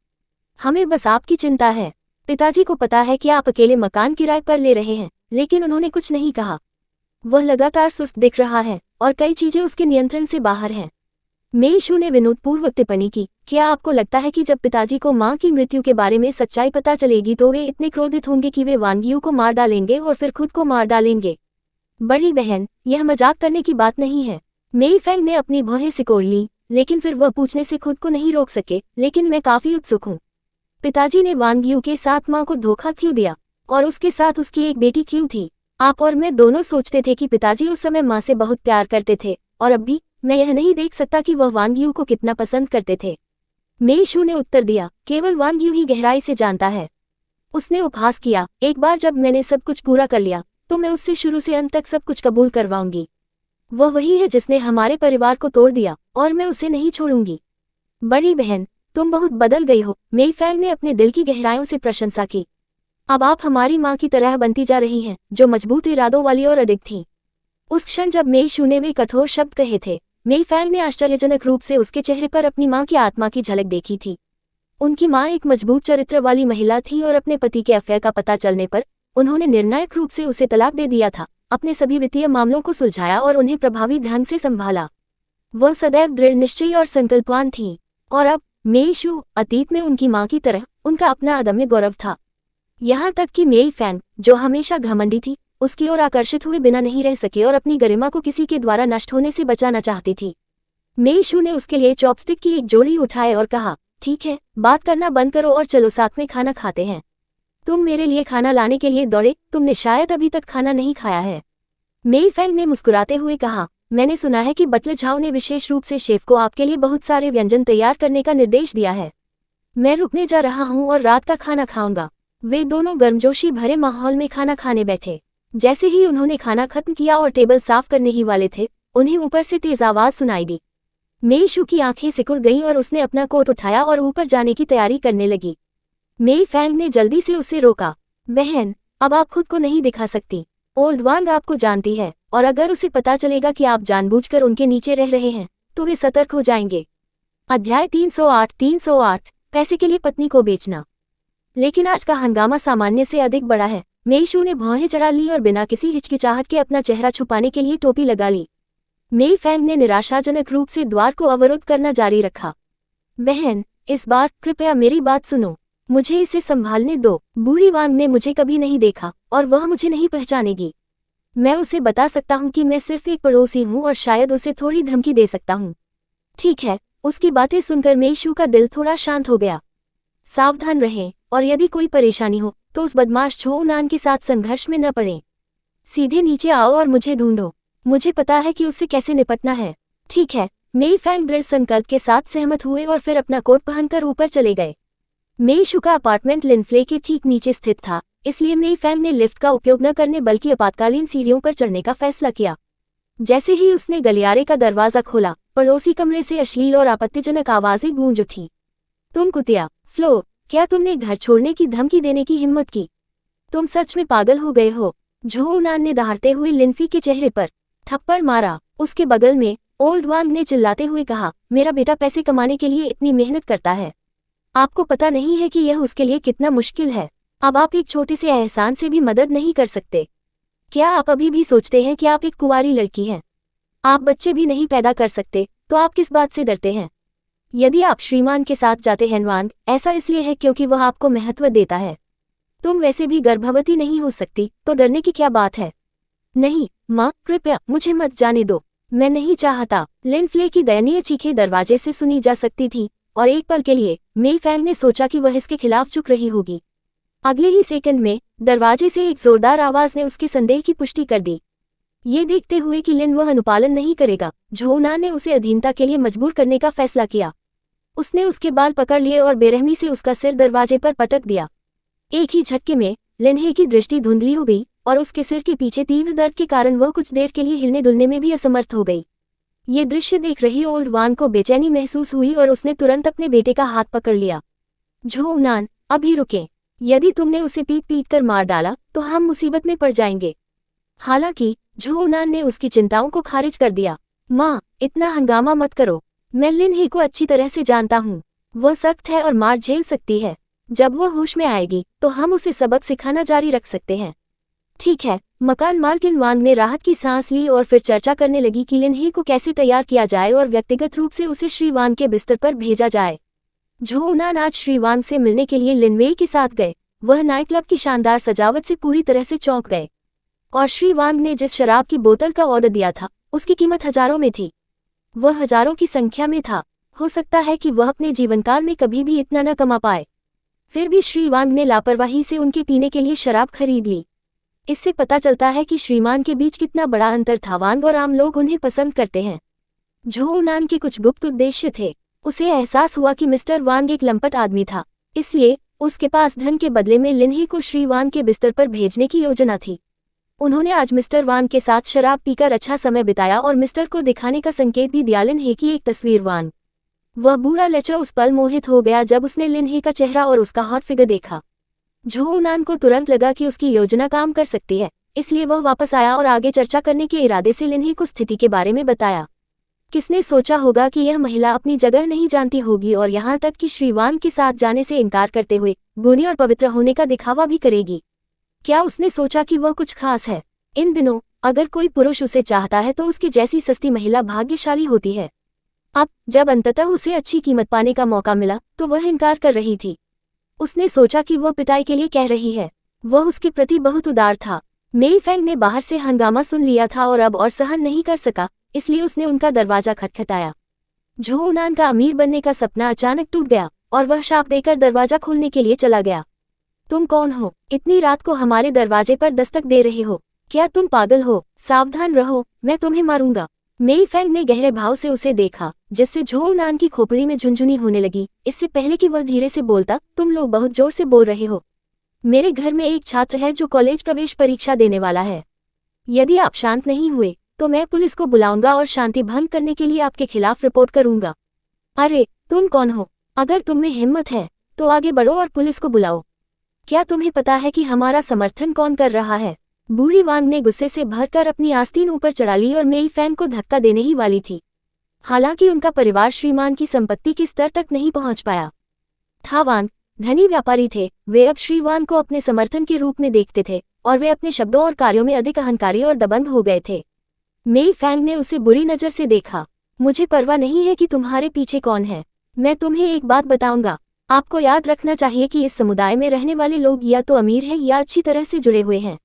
हमें बस आपकी चिंता है। पिताजी को पता है कि आप अकेले मकान किराए पर ले रहे हैं, लेकिन उन्होंने कुछ नहीं कहा। वह लगातार सुस्त दिख रहा है और कई चीजें उसके नियंत्रण से बाहर हैं। मेई शू ने विनोदपूर्वक टिप्पणी की, क्या आपको लगता है कि जब पिताजी को मां की मृत्यु के बारे में सच्चाई पता चलेगी तो वे इतने क्रोधित होंगे कि वे वानगियों को मार डालेंगे और फिर खुद को मार डालेंगे? बड़ी बहन, यह मजाक करने की बात नहीं है। मेई फैंग ने अपनी भौहें सिकोड़ ली, लेकिन फिर वह पूछने से खुद को नहीं रोक सके, लेकिन मैं काफी उत्सुक हूँ। पिताजी ने वानगियों के साथ मां को धोखा क्यों दिया और उसके साथ उसकी एक बेटी क्यों थी? आप और मैं दोनों सोचते थे कि पिताजी उस समय मां से बहुत प्यार करते थे और अब भी मैं यह नहीं देख सकता कि वह वांग यू को कितना पसंद करते थे। मेई शू ने उत्तर दिया, केवल वांग यू ही गहराई से जानता है। उसने उपहास किया, एक बार जब मैंने सब कुछ पूरा कर लिया तो मैं उससे शुरू से अंत तक सब कुछ कबूल करवाऊंगी। वह वही है जिसने हमारे परिवार को तोड़ दिया और मैं उसे नहीं छोड़ूंगी। बड़ी बहन, तुम बहुत बदल गई हो, मेई फैंग ने अपने दिल की गहराइयों से प्रशंसा की। अब आप हमारी माँ की तरह बनती जा रही हैं, जो मजबूत इरादों वाली और अडिग थी। उस क्षण जब मेई शू ने वे कठोर शब्द कहे थे, मेई फैंग ने आश्चर्यजनक रूप से उसके चेहरे पर अपनी माँ की आत्मा की झलक देखी थी। उनकी माँ एक मजबूत चरित्र वाली महिला थी और अपने पति के अफेयर का पता चलने पर उन्होंने निर्णायक रूप से उसे तलाक दे दिया था, अपने सभी वित्तीय मामलों को सुलझाया और उन्हें प्रभावी ढंग से संभाला। वह सदैव दृढ़ निश्चयी और संकल्पवान थी। और अब मेई शू अतीत में उनकी माँ की तरह उनका अपना अदम्य गौरव था। यहाँ तक कि मेई फैंग, जो हमेशा घमंडी थी, उसकी ओर आकर्षित हुए बिना नहीं रह सके और अपनी गरिमा को किसी के द्वारा नष्ट होने से बचाना चाहती थी। मेई शू ने उसके लिए चॉपस्टिक की एक जोड़ी उठाए और कहा, ठीक है, बात करना बंद करो और चलो साथ में खाना खाते हैं। तुम मेरे लिए खाना लाने के लिए दौड़े, तुमने शायद अभी तक खाना नहीं खाया है। मेई फैंग ने मुस्कुराते हुए कहा, मैंने सुना है कि बटलर झाओ ने विशेष रूप से शेफ को आपके लिए बहुत सारे व्यंजन तैयार करने का निर्देश दिया है। मैं रुकने जा रहा हूँ और रात का खाना खाऊंगा। वे दोनों गर्मजोशी भरे माहौल में खाना खाने बैठे। जैसे ही उन्होंने खाना खत्म किया और टेबल साफ करने ही वाले थे, उन्हें ऊपर से तेज आवाज सुनाई दी। मेई शू की आंखें सिकुड़ गईं और उसने अपना कोट उठाया और ऊपर जाने की तैयारी करने लगी। मेई फैंग ने जल्दी से उसे रोका, बहन, अब आप खुद को नहीं दिखा सकती। ओल्ड वांग आपको जानती है और अगर उसे पता चलेगा कि आप जानबूझकर उनके नीचे रह रहे हैं तो वे सतर्क हो जाएंगे। अध्याय 308 पैसे के लिए पत्नी को बेचना। लेकिन आज का हंगामा सामान्य से अधिक बड़ा है। मेई शू ने भौहें चढ़ा ली और बिना किसी हिचकिचाहट के अपना चेहरा छुपाने के लिए टोपी लगा ली। मेई फैंग ने निराशाजनक रूप से द्वार को अवरुद्ध करना जारी रखा। बहन, इस बार कृपया मेरी बात सुनो, मुझे इसे संभालने दो। बूढ़ी वांग ने मुझे कभी नहीं देखा और वह मुझे नहीं पहचानेगी। मैं उसे बता सकता हूँ कि मैं सिर्फ एक पड़ोसी हूँ और शायद उसे थोड़ी धमकी दे सकता हूँ। ठीक है। उसकी बातें सुनकर मेई शू का दिल थोड़ा शांत हो गया। सावधान रहें और यदि कोई परेशानी हो तो उस बदमाश झो उनान के साथ संघर्ष में न पड़ें। सीधे नीचे आओ और मुझे ढूंढो, मुझे पता है कि उससे कैसे निपटना है। ठीक है। मेई फैंग दृढ़ संकल्प के साथ सहमत हुए और फिर अपना कोट पहनकर ऊपर चले गए। मेई शू का अपार्टमेंट लिनफ्ले के ठीक नीचे स्थित था, इसलिए मेई फैंग ने लिफ्ट का उपयोग न करने बल्कि आपातकालीन सीढ़ियों पर चढ़ने का फैसला किया। जैसे ही उसने गलियारे का दरवाजा खोला, पड़ोसी कमरे से अश्लील और आपत्तिजनक आवाजें गूंज उठी। तुम कुतिया, फ्लो, क्या तुमने घर छोड़ने की धमकी देने की हिम्मत की? तुम सच में पागल हो गए हो। झो उनान ने दहाड़ते हुए लिनफी के चेहरे पर थप्पड़ मारा। उसके बगल में ओल्ड वांग ने चिल्लाते हुए कहा, मेरा बेटा पैसे कमाने के लिए इतनी मेहनत करता है, आपको पता नहीं है कि यह उसके लिए कितना मुश्किल है। अब आप एक छोटे से एहसान से भी मदद नहीं कर सकते। क्या आप अभी भी सोचते हैं कि आप एक कुंवारी लड़की हैं? आप बच्चे भी नहीं पैदा कर सकते, तो आप किस बात से डरते हैं? यदि आप श्रीमान के साथ जाते हैं वांग, ऐसा इसलिए है क्योंकि वह आपको महत्व देता है। तुम वैसे भी गर्भवती नहीं हो सकती, तो डरने की क्या बात है? नहीं माँ, कृपया मुझे मत जाने दो, मैं नहीं चाहता। लिनफ्ले की दयनीय चीखें दरवाजे से सुनी जा सकती थी और एक पल के लिए मेई फैंग ने सोचा कि वह इसके खिलाफ चुक रही होगी। अगले ही सेकंड में दरवाजे से एक जोरदार आवाज ने उसके संदेह की पुष्टि कर दी। ये देखते हुए कि लिन वह अनुपालन नहीं करेगा, झो उनान ने उसे अधीनता के लिए मजबूर करने का फैसला किया। उसने उसके बाल पकड़ लिए और बेरहमी से उसका सिर दरवाजे पर पटक दिया। एक ही झटके में लिनहे की दृष्टि धुंधली हो गई और उसके सिर के पीछे तीव्र दर्द के कारण वह कुछ देर के लिए हिलने डुलने में भी असमर्थ हो गई। ये दृश्य देख रही ओल्ड वान को बेचैनी महसूस हुई और उसने तुरंत अपने बेटे का हाथ पकड़ लिया। झो उनान, अभी रुकें, यदि तुमने उसे पीट पीट कर मार डाला तो हम मुसीबत में पड़ जाएंगे। हालांकि झो उनान ने उसकी चिंताओं को खारिज कर दिया। माँ, इतना हंगामा मत करो, मैं लिनहे को अच्छी तरह से जानता हूँ, वह सख्त है और मार झेल सकती है। जब वह होश में आएगी तो हम उसे सबक सिखाना जारी रख सकते हैं। ठीक है। मकान मालकिन वांग ने राहत की सांस ली और फिर चर्चा करने लगी कि लिनहे को कैसे तैयार किया जाए और व्यक्तिगत रूप से उसे श्री वांग के बिस्तर पर भेजा जाए। झो उनान आज श्री वांग से मिलने के लिए लिनवे के साथ गए। वह नाइट क्लब की शानदार सजावट से पूरी तरह से चौंक गए और श्री वांग ने जिस शराब की बोतल का ऑर्डर दिया था उसकी कीमत हजारों में थी। वह हजारों की संख्या में था। हो सकता है कि वह अपने जीवनकाल में कभी भी इतना न कमा पाए। फिर भी श्री वांग ने लापरवाही से उनके पीने के लिए शराब खरीद ली। इससे पता चलता है कि श्रीमान के बीच कितना बड़ा अंतर था। वांग और आम लोग उन्हें पसंद करते हैं। झोउनान के कुछ गुप्त उद्देश्य थे। उसे एहसास हुआ कि मिस्टर वांग एक लंपट आदमी था, इसलिए उसके पास धन के बदले में लिनही को श्री वांग के बिस्तर पर भेजने की योजना थी। उन्होंने आज मिस्टर वांग के साथ शराब पीकर अच्छा समय बिताया और मिस्टर को दिखाने का संकेत भी दिया लिनही की एक तस्वीर। वांग वह बूढ़ा लचा उस पल मोहित हो गया जब उसने लिनही का चेहरा और उसका हॉट फिगर देखा। झोउनान को तुरंत लगा कि उसकी योजना काम कर सकती है, इसलिए वह वापस आया और आगे चर्चा करने के इरादे से लिनही को स्थिति के बारे में बताया। किसने सोचा होगा कि यह महिला अपनी जगह नहीं जानती होगी और यहाँ तक कि श्री वांग के साथ जाने से इनकार करते हुए गुणी और पवित्र होने का दिखावा भी करेगी। क्या उसने सोचा कि वह कुछ खास है? इन दिनों अगर कोई पुरुष उसे चाहता है तो उसकी जैसी सस्ती महिला भाग्यशाली होती है। अब जब अंततः उसे अच्छी कीमत पाने का मौका मिला तो वह इनकार कर रही थी। उसने सोचा कि वह पिटाई के लिए कह रही है। वह उसके प्रति बहुत उदार था। मेई फेंग ने बाहर से हंगामा सुन लिया था और अब और सहन नहीं कर सका, इसलिए उसने उनका दरवाजा खटखटाया। झोउनान का अमीर बनने का सपना अचानक टूट गया और वह शाप देकर दरवाजा खोलने के लिए चला गया। तुम कौन हो? इतनी रात को हमारे दरवाजे पर दस्तक दे रहे हो? क्या तुम पागल हो? सावधान रहो, मैं तुम्हें मारूंगा। मेई फेंग ने गहरे भाव से उसे देखा, जिससे झोउनान की खोपड़ी में झुनझुनी होने लगी। इससे पहले कि वह धीरे से बोलता, तुम लोग बहुत जोर से बोल रहे हो। मेरे घर में एक छात्र है जो कॉलेज प्रवेश परीक्षा देने वाला है। यदि आप शांत नहीं हुए तो मैं पुलिस को बुलाऊंगा और शांति भंग करने के लिए आपके खिलाफ रिपोर्ट करूंगा। अरे तुम कौन हो? अगर तुम में हिम्मत है तो आगे बढ़ो और पुलिस को बुलाओ। क्या तुम्हें पता है कि हमारा समर्थन कौन कर रहा है? बूढ़ी वांग ने गुस्से से भरकर अपनी आस्तीन ऊपर चढ़ा ली और मेई फेंग को धक्का देने ही वाली थी। हालांकि उनका परिवार श्रीमान की संपत्ति के स्तर तक नहीं पहुंच पाया था। वांग धनी व्यापारी थे। वे अब श्री वांग को अपने समर्थन के रूप में देखते थे और वे अपने शब्दों और कार्यों में अधिक अहंकारी और दबंग हो गए थे। मेई फेंग ने उसे बुरी नज़र से देखा। मुझे परवाह नहीं है कि तुम्हारे पीछे कौन है। मैं तुम्हें एक बात बताऊंगा। आपको याद रखना चाहिए कि इस समुदाय में रहने वाले लोग या तो अमीर हैं या अच्छी तरह से जुड़े हुए हैं।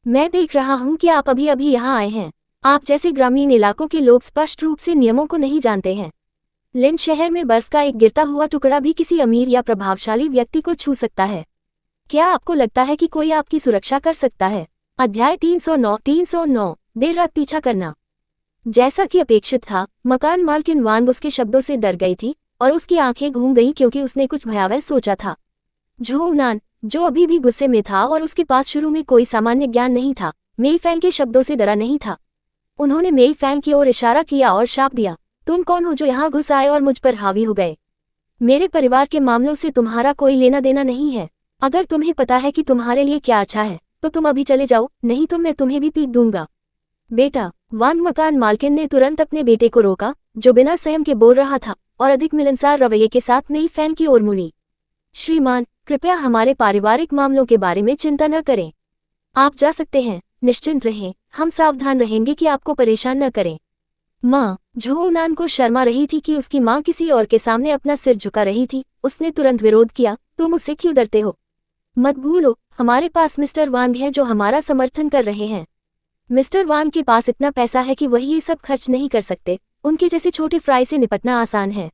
मैं देख रहा हूं कि आप अभी अभी यहाँ आए हैं। आप जैसे ग्रामीण इलाकों के लोग स्पष्ट रूप से नियमों को नहीं जानते हैं। लिन शहर में बर्फ का एक गिरता हुआ टुकड़ा भी किसी अमीर या प्रभावशाली व्यक्ति को छू सकता है। क्या आपको लगता है कि कोई आपकी सुरक्षा कर सकता है? अध्याय 309 देर रात पीछा करना। जैसा कि अपेक्षित था, मकान मालकिन वांग उसके शब्दों से डर गई थी और उसकी आंखें घूम गईं क्योंकि उसने कुछ भयावह सोचा था। झोउनान, जो अभी भी गुस्से में था और उसके पास शुरू में कोई सामान्य ज्ञान नहीं था, मेई फेंग के शब्दों से डरा नहीं था। उन्होंने मेई फेंग की ओर इशारा किया और शाप दिया, तुम कौन हो जो यहाँ घुस आए और मुझ पर हावी हो गए? मेरे परिवार के मामलों से तुम्हारा कोई लेना देना नहीं है। अगर तुम्हें पता है कि तुम्हारे लिए क्या अच्छा है तो तुम अभी चले जाओ, नहीं तो मैं तुम्हें भी पीट दूंगा। बेटा, वांग मकान मालकिन ने तुरंत अपने बेटे को रोका, जो बिना संयम के बोल रहा था, और अधिक मिलनसार रवैये के साथ मेई फेंग की ओर मुड़ी। श्रीमान, कृपया हमारे पारिवारिक मामलों के बारे में चिंता न करें। आप जा सकते हैं, निश्चिंत रहें, हम सावधान रहेंगे कि आपको परेशान न करें। माँ, झोउनान को शर्मा रही थी कि उसकी माँ किसी और के सामने अपना सिर झुका रही थी। उसने तुरंत विरोध किया, तुम उससे क्यों डरते हो? मत भूलो, हमारे पास मिस्टर वांग है जो हमारा समर्थन कर रहे हैं। मिस्टर वांग के पास इतना पैसा है कि वह ये सब खर्च नहीं कर सकते। उनके जैसे छोटे फ्राई से निपटना आसान है।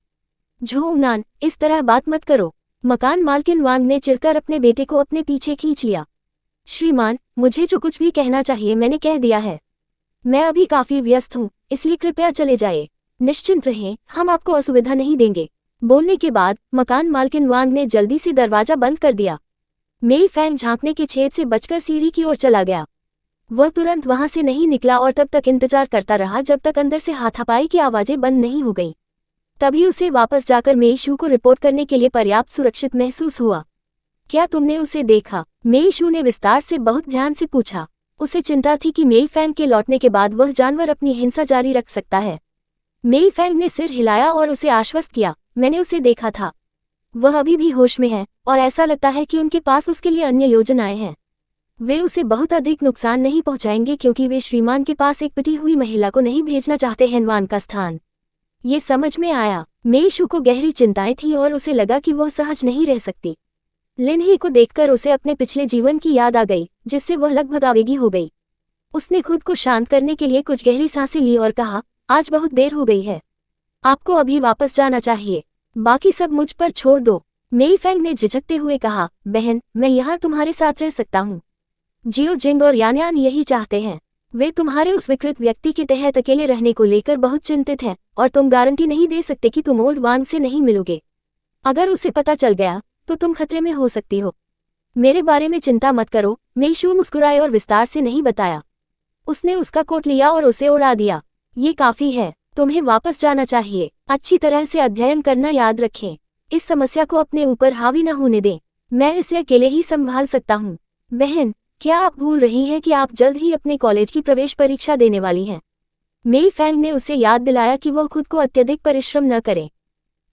झोउनान, इस तरह बात मत करो। मकान मालकिन वांग ने चिढ़कर अपने बेटे को अपने पीछे खींच लिया। श्रीमान, मुझे जो कुछ भी कहना चाहिए मैंने कह दिया है। मैं अभी काफी व्यस्त हूँ, इसलिए कृपया चले जाइए। निश्चिंत रहें, हम आपको असुविधा नहीं देंगे। बोलने के बाद मकान मालकिन वांग ने जल्दी से दरवाजा बंद कर दिया। मेई फेंग झांकने के छेद से बचकर सीढ़ी की ओर चला गया। वह तुरंत वहां से नहीं निकला और तब तक इंतजार करता रहा जब तक अंदर से हाथापाई की आवाजें बंद नहीं हो गईं। तभी उसे वापस जाकर मेई शू को रिपोर्ट करने के लिए पर्याप्त सुरक्षित महसूस हुआ। क्या तुमने उसे देखा? मेई शू ने विस्तार से बहुत ध्यान से पूछा। उसे चिंता थी कि मेई फेंग के लौटने के बाद वह जानवर अपनी हिंसा जारी रख सकता है। मेई फेंग ने सिर हिलाया और उसे आश्वस्त किया, मैंने उसे देखा था। वह अभी भी होश में है और ऐसा लगता है कि उनके पास उसके लिए अन्य योजनाएं हैं। वे उसे बहुत अधिक नुकसान नहीं पहुंचाएंगे क्योंकि वे श्रीमान के पास एक पिटी हुई महिला को नहीं भेजना चाहते हैं वान का स्थान। ये समझ में आया। मेई शू को गहरी चिंताएं थी और उसे लगा कि वह सहज नहीं रह सकती। लिनही को देखकर उसे अपने पिछले जीवन की याद आ गई, जिससे वह लगभग आवेगी हो गई। उसने खुद को शांत करने के लिए कुछ गहरी सांसें ली और कहा, आज बहुत देर हो गई है, आपको अभी वापस जाना चाहिए। बाकी सब मुझ पर छोड़ दो। मेई फेंग ने झिझकते हुए कहा, बहन, मैं यहाँ तुम्हारे साथ रह सकता हूँ। जियो जिंग और यानयान यही चाहते हैं। वे तुम्हारे उस विकृत व्यक्ति के तहत अकेले रहने को लेकर बहुत चिंतित हैं और तुम गारंटी नहीं दे सकते कि तुम ओल्ड वांग से नहीं मिलोगे। अगर उसे पता चल गया तो तुम खतरे में हो सकती हो। मेरे बारे में चिंता मत करो। मेशू मुस्कुराए और विस्तार से नहीं बताया। उसने उसका कोट लिया और उसे उड़ा दिया। ये काफी है, तुम्हें वापस जाना चाहिए। अच्छी तरह से अध्ययन करना याद रखें। इस समस्या को अपने ऊपर हावी न होने दें। मैं इसे अकेले ही संभाल सकता हूँ। बहन, क्या आप भूल रही हैं कि आप जल्द ही अपने कॉलेज की प्रवेश परीक्षा देने वाली हैं? मेई फैंग ने उसे याद दिलाया कि वह खुद को अत्यधिक परिश्रम न करे।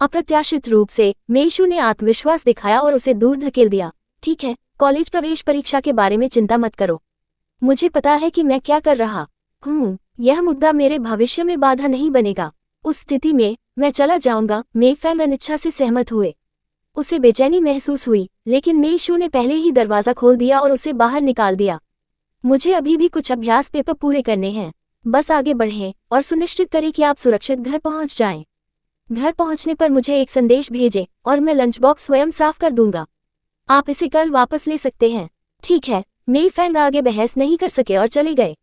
अप्रत्याशित रूप से मेशू ने आत्मविश्वास दिखाया और उसे दूर धकेल दिया। ठीक है, कॉलेज प्रवेश परीक्षा के बारे में चिंता मत करो। मुझे पता है कि मैं क्या कर रहा हूँ। यह मुद्दा मेरे भविष्य में बाधा नहीं बनेगा। उस स्थिति में मैं चला जाऊंगा। मेई फैंग अनिच्छा से सहमत हुए। उसे बेचैनी महसूस हुई, लेकिन मेशू ने पहले ही दरवाजा खोल दिया और उसे बाहर निकाल दिया। मुझे अभी भी कुछ अभ्यास पेपर पूरे करने हैं। बस आगे बढ़ें और सुनिश्चित करें कि आप सुरक्षित घर पहुंच जाएं। घर पहुंचने पर मुझे एक संदेश भेजें और मैं लंच बॉक्स स्वयं साफ कर दूंगा। आप इसे कल वापस ले सकते हैं। ठीक है। मेई फैंग आगे बहस नहीं कर सके और चले गए।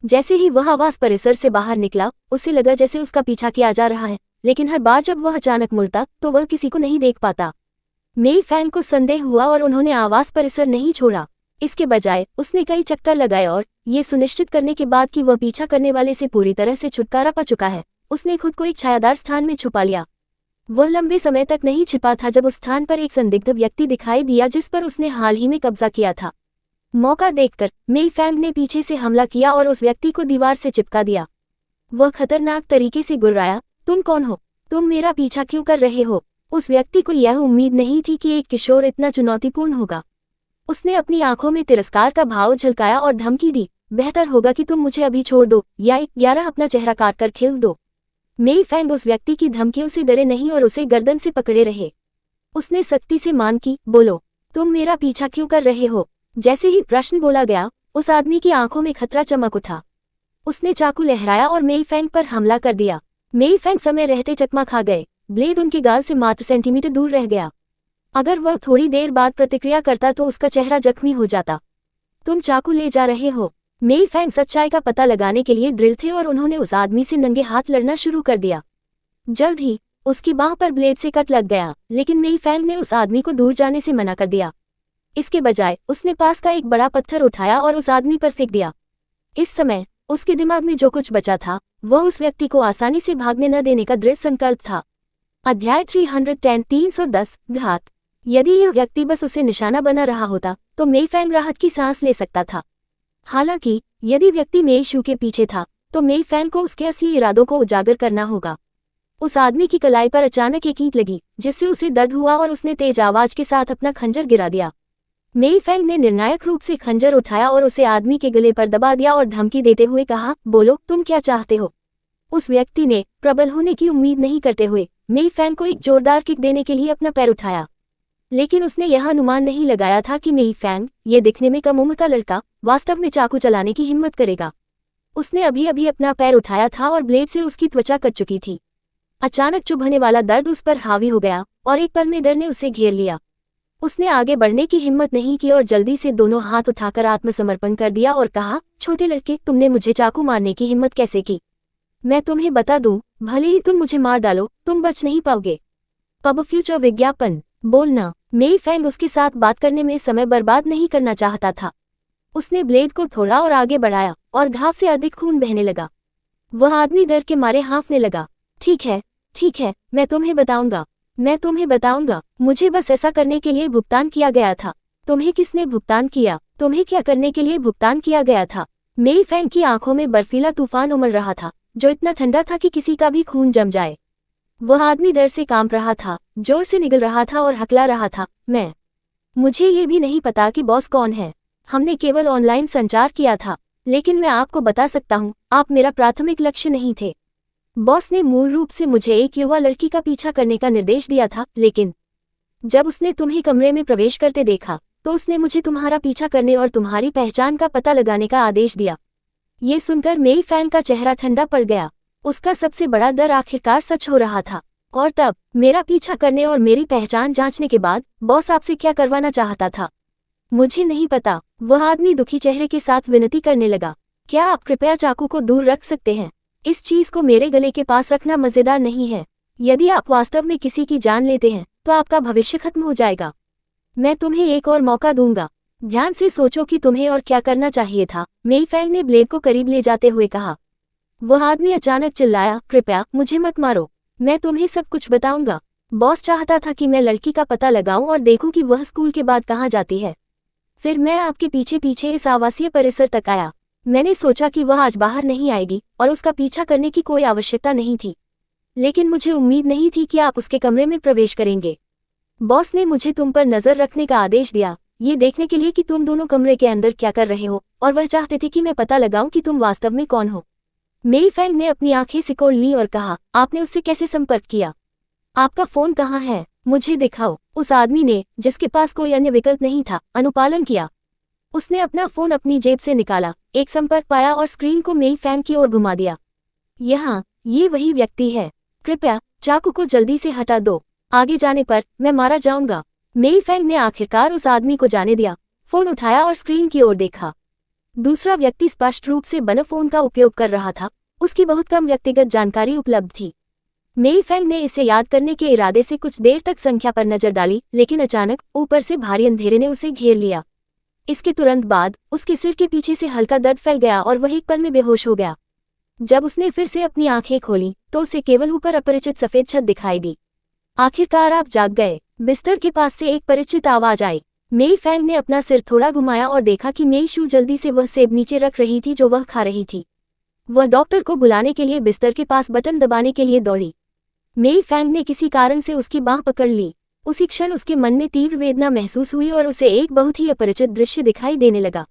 जैसे ही वह आवास परिसर से बाहर निकला, उसे लगा जैसे उसका पीछा किया जा रहा है, लेकिन हर बार जब वह अचानक मुड़ता तो वह किसी को नहीं देख पाता। मेई फैंग को संदेह हुआ और उन्होंने आवास परिसर नहीं छोड़ा। इसके बजाय उसने कई चक्कर लगाए और ये सुनिश्चित करने के बाद कि वह पीछा करने वाले से पूरी तरह से छुटकारा पा चुका है, उसने खुद को एक छायादार स्थान में छुपा लिया। वह लंबे समय तक नहीं छिपा था जब उस स्थान पर एक संदिग्ध व्यक्ति दिखाई दिया जिस पर उसने हाल ही में कब्जा किया था। मौका देखकर मेई फैंग ने पीछे से हमला किया और उस व्यक्ति को दीवार से चिपका दिया। वह खतरनाक तरीके से गुर्राया, तुम कौन हो? तुम मेरा पीछा क्यों कर रहे हो? उस व्यक्ति को यह उम्मीद नहीं थी कि एक किशोर इतना चुनौतीपूर्ण होगा। उसने अपनी आंखों में तिरस्कार का भाव झलकाया और धमकी दी, बेहतर होगा कि तुम मुझे अभी छोड़ दो या 11 अपना चेहरा काट कर खेल दो। मेई फैंग उस व्यक्ति की धमकियों से डरे नहीं और उसे गर्दन से पकड़े रहे। उसने सख्ती से मांग की, बोलो, तुम मेरा पीछा क्यों कर रहे हो? जैसे ही प्रश्न बोला गया, उस आदमी की आंखों में खतरा चमक उठा। उसने चाकू लहराया और मेई फैंग पर हमला कर दिया। मेई फैंग समय रहते चकमा खा गए। ब्लेड उनके गाल से मात्र सेंटीमीटर दूर रह गया। अगर वह थोड़ी देर बाद प्रतिक्रिया करता तो उसका चेहरा जख्मी हो जाता। तुम चाकू ले जा रहे हो? मेई फैंग सच्चाई का पता लगाने के लिए दृढ़ थे और उन्होंने उस आदमी से नंगे हाथ लड़ना शुरू कर दिया। जल्द ही उसकी बांह पर ब्लेड से कट लग गया, लेकिन मेई फैंग ने उस आदमी को दूर जाने से मना कर दिया। इसके बजाय उसने पास का एक बड़ा पत्थर उठाया और उस आदमी पर फेंक दिया। इस समय उसके दिमाग में जो कुछ बचा था वह उस व्यक्ति को आसानी से भागने न देने का दृढ़ संकल्प था। अध्याय 310 घात। यदि यह व्यक्ति बस उसे निशाना बना रहा होता तो मेई फैंग राहत की सांस ले सकता था। हालांकि यदि व्यक्ति मेई शू के पीछे था तो मेई फैंग को उसके असली इरादों को उजागर करना होगा। उस आदमी की कलाई पर अचानक एक ईंट लगी जिससे उसे दर्द हुआ और उसने तेज आवाज के साथ अपना खंजर गिरा दिया। मेई फैंग ने निर्णायक रूप से खंजर उठाया और उसे आदमी के गले पर दबा दिया और धमकी देते हुए कहा, बोलो, तुम क्या चाहते हो? उस व्यक्ति ने प्रबल होने की उम्मीद नहीं करते हुए मेई फैंग को एक जोरदार किक देने के लिए अपना पैर उठाया, लेकिन उसने यह अनुमान नहीं लगाया था कि मेई फैंग, ये दिखने में कम उम्र का लड़का, वास्तव में चाकू चलाने की हिम्मत करेगा। उसने अभी अभी अपना पैर उठाया था और ब्लेड से उसकी त्वचा कट चुकी थी। अचानक चुभने वाला दर्द उस पर हावी हो गया और एक पल में डर ने उसे घेर लिया। उसने आगे बढ़ने की हिम्मत नहीं की और जल्दी से दोनों हाथ उठाकर आत्मसमर्पण कर दिया और कहा, छोटे लड़के, तुमने मुझे चाकू मारने की हिम्मत कैसे की? मैं तुम्हें बता दूं, भले ही तुम मुझे मार डालो, तुम बच नहीं पाओगे। पब फ्यूचर विज्ञापन। बोलना। मेई फैंग उसके साथ बात करने में समय बर्बाद नहीं करना चाहता था। उसने ब्लेड को थोड़ा और आगे बढ़ाया और घाव से अधिक खून बहने लगा। वह आदमी डर के मारे हाँफने लगा। ठीक है, मैं तुम्हें बताऊंगा। मुझे बस ऐसा करने के लिए भुगतान किया गया था। तुम्हें किसने भुगतान किया? तुम्हें क्या करने के लिए भुगतान किया गया था? मेई फैंग की आंखों में बर्फीला तूफान उमड़ रहा था, जो इतना ठंडा था कि किसी का भी खून जम जाए। वह आदमी डर से कांप रहा था, जोर से निगल रहा था और हकला रहा था, मुझे ये भी नहीं पता कि बॉस कौन है। हमने केवल ऑनलाइन संचार किया था, लेकिन मैं आपको बता सकता हूँ, आप मेरा प्राथमिक लक्ष्य नहीं थे। बॉस ने मूल रूप से मुझे एक युवा लड़की का पीछा करने का निर्देश दिया था, लेकिन जब उसने तुम्हें कमरे में प्रवेश करते देखा तो उसने मुझे तुम्हारा पीछा करने और तुम्हारी पहचान का पता लगाने का आदेश दिया। ये सुनकर मेई फैंग का चेहरा ठंडा पड़ गया। उसका सबसे बड़ा डर आखिरकार सच हो रहा था। और तब मेरा पीछा करने और मेरी पहचान जांचने के बाद बॉस आपसे क्या करवाना चाहता था? मुझे नहीं पता। वह आदमी दुखी चेहरे के साथ विनती करने लगा। क्या आप कृपया चाकू को दूर रख सकते हैं? इस चीज को मेरे गले के पास रखना मजेदार नहीं है। यदि आप वास्तव में किसी की जान लेते हैं तो आपका भविष्य खत्म हो जाएगा। मैं तुम्हें एक और मौका दूंगा। ध्यान से सोचो कि तुम्हें और क्या करना चाहिए था, मेई फैंग ने ब्लेड को करीब ले जाते हुए कहा। वह आदमी अचानक चिल्लाया, कृपया मुझे मत मारो, मैं तुम्हें सब कुछ बताऊंगा। बॉस चाहता था कि मैं लड़की का पता लगाऊं और देखूं कि वह स्कूल के बाद कहाँ जाती है। फिर मैं आपके पीछे पीछे इस आवासीय परिसर तक आया। मैंने सोचा कि वह आज बाहर नहीं आएगी और उसका पीछा करने की कोई आवश्यकता नहीं थी, लेकिन मुझे उम्मीद नहीं थी कि आप उसके कमरे में प्रवेश करेंगे। बॉस ने मुझे तुम पर नजर रखने का आदेश दिया, ये देखने के लिए कि तुम दोनों कमरे के अंदर क्या कर रहे हो, और वह चाहते थे कि मैं पता लगाऊं कि तुम वास्तव में कौन हो। मेई फैंग ने अपनी आंखें सिकोड़ ली और कहा, आपने उससे कैसे संपर्क किया? आपका फोन कहाँ है? मुझे दिखाओ। उस आदमी ने, जिसके पास कोई अन्य विकल्प नहीं था, अनुपालन किया। उसने अपना फोन अपनी जेब से निकाला, एक संपर्क पाया और स्क्रीन को मेई फैंग की ओर घुमा दिया। यहाँ, ये वही व्यक्ति है। कृपया चाकू को जल्दी से हटा दो, आगे जाने पर मैं मारा जाऊंगा। मेई फैंग ने आखिरकार उस आदमी को जाने दिया, फोन उठाया और स्क्रीन की ओर देखा। दूसरा व्यक्ति स्पष्ट रूप से बना फोन का उपयोग कर रहा था, उसकी बहुत कम व्यक्तिगत जानकारी उपलब्ध थी। मेई फैंग ने इसे याद करने के इरादे से कुछ देर तक संख्या पर नजर डाली, लेकिन अचानक ऊपर से भारी अंधेरे ने उसे घेर लिया। इसके तुरंत बाद उसके सिर के पीछे से हल्का दर्द फैल गया और वह एक पल में बेहोश हो गया। जब उसने फिर से अपनी आंखें खोली तो उसे केवल ऊपर अपरिचित सफेद छत दिखाई दी। आखिरकार आप जाग गए। बिस्तर के पास से एक परिचित आवाज आई। मेई फैंग ने अपना सिर थोड़ा घुमाया और देखा कि मेई शू जल्दी से वह सेब नीचे रख रही थी जो वह खा रही थी। वह डॉक्टर को बुलाने के लिए बिस्तर के पास बटन दबाने के लिए दौड़ी। मेई फैंग ने किसी कारण से उसकी बांह पकड़ ली। उसी क्षण उसके मन में तीव्र वेदना महसूस हुई और उसे एक बहुत ही अपरिचित दृश्य दिखाई देने लगा।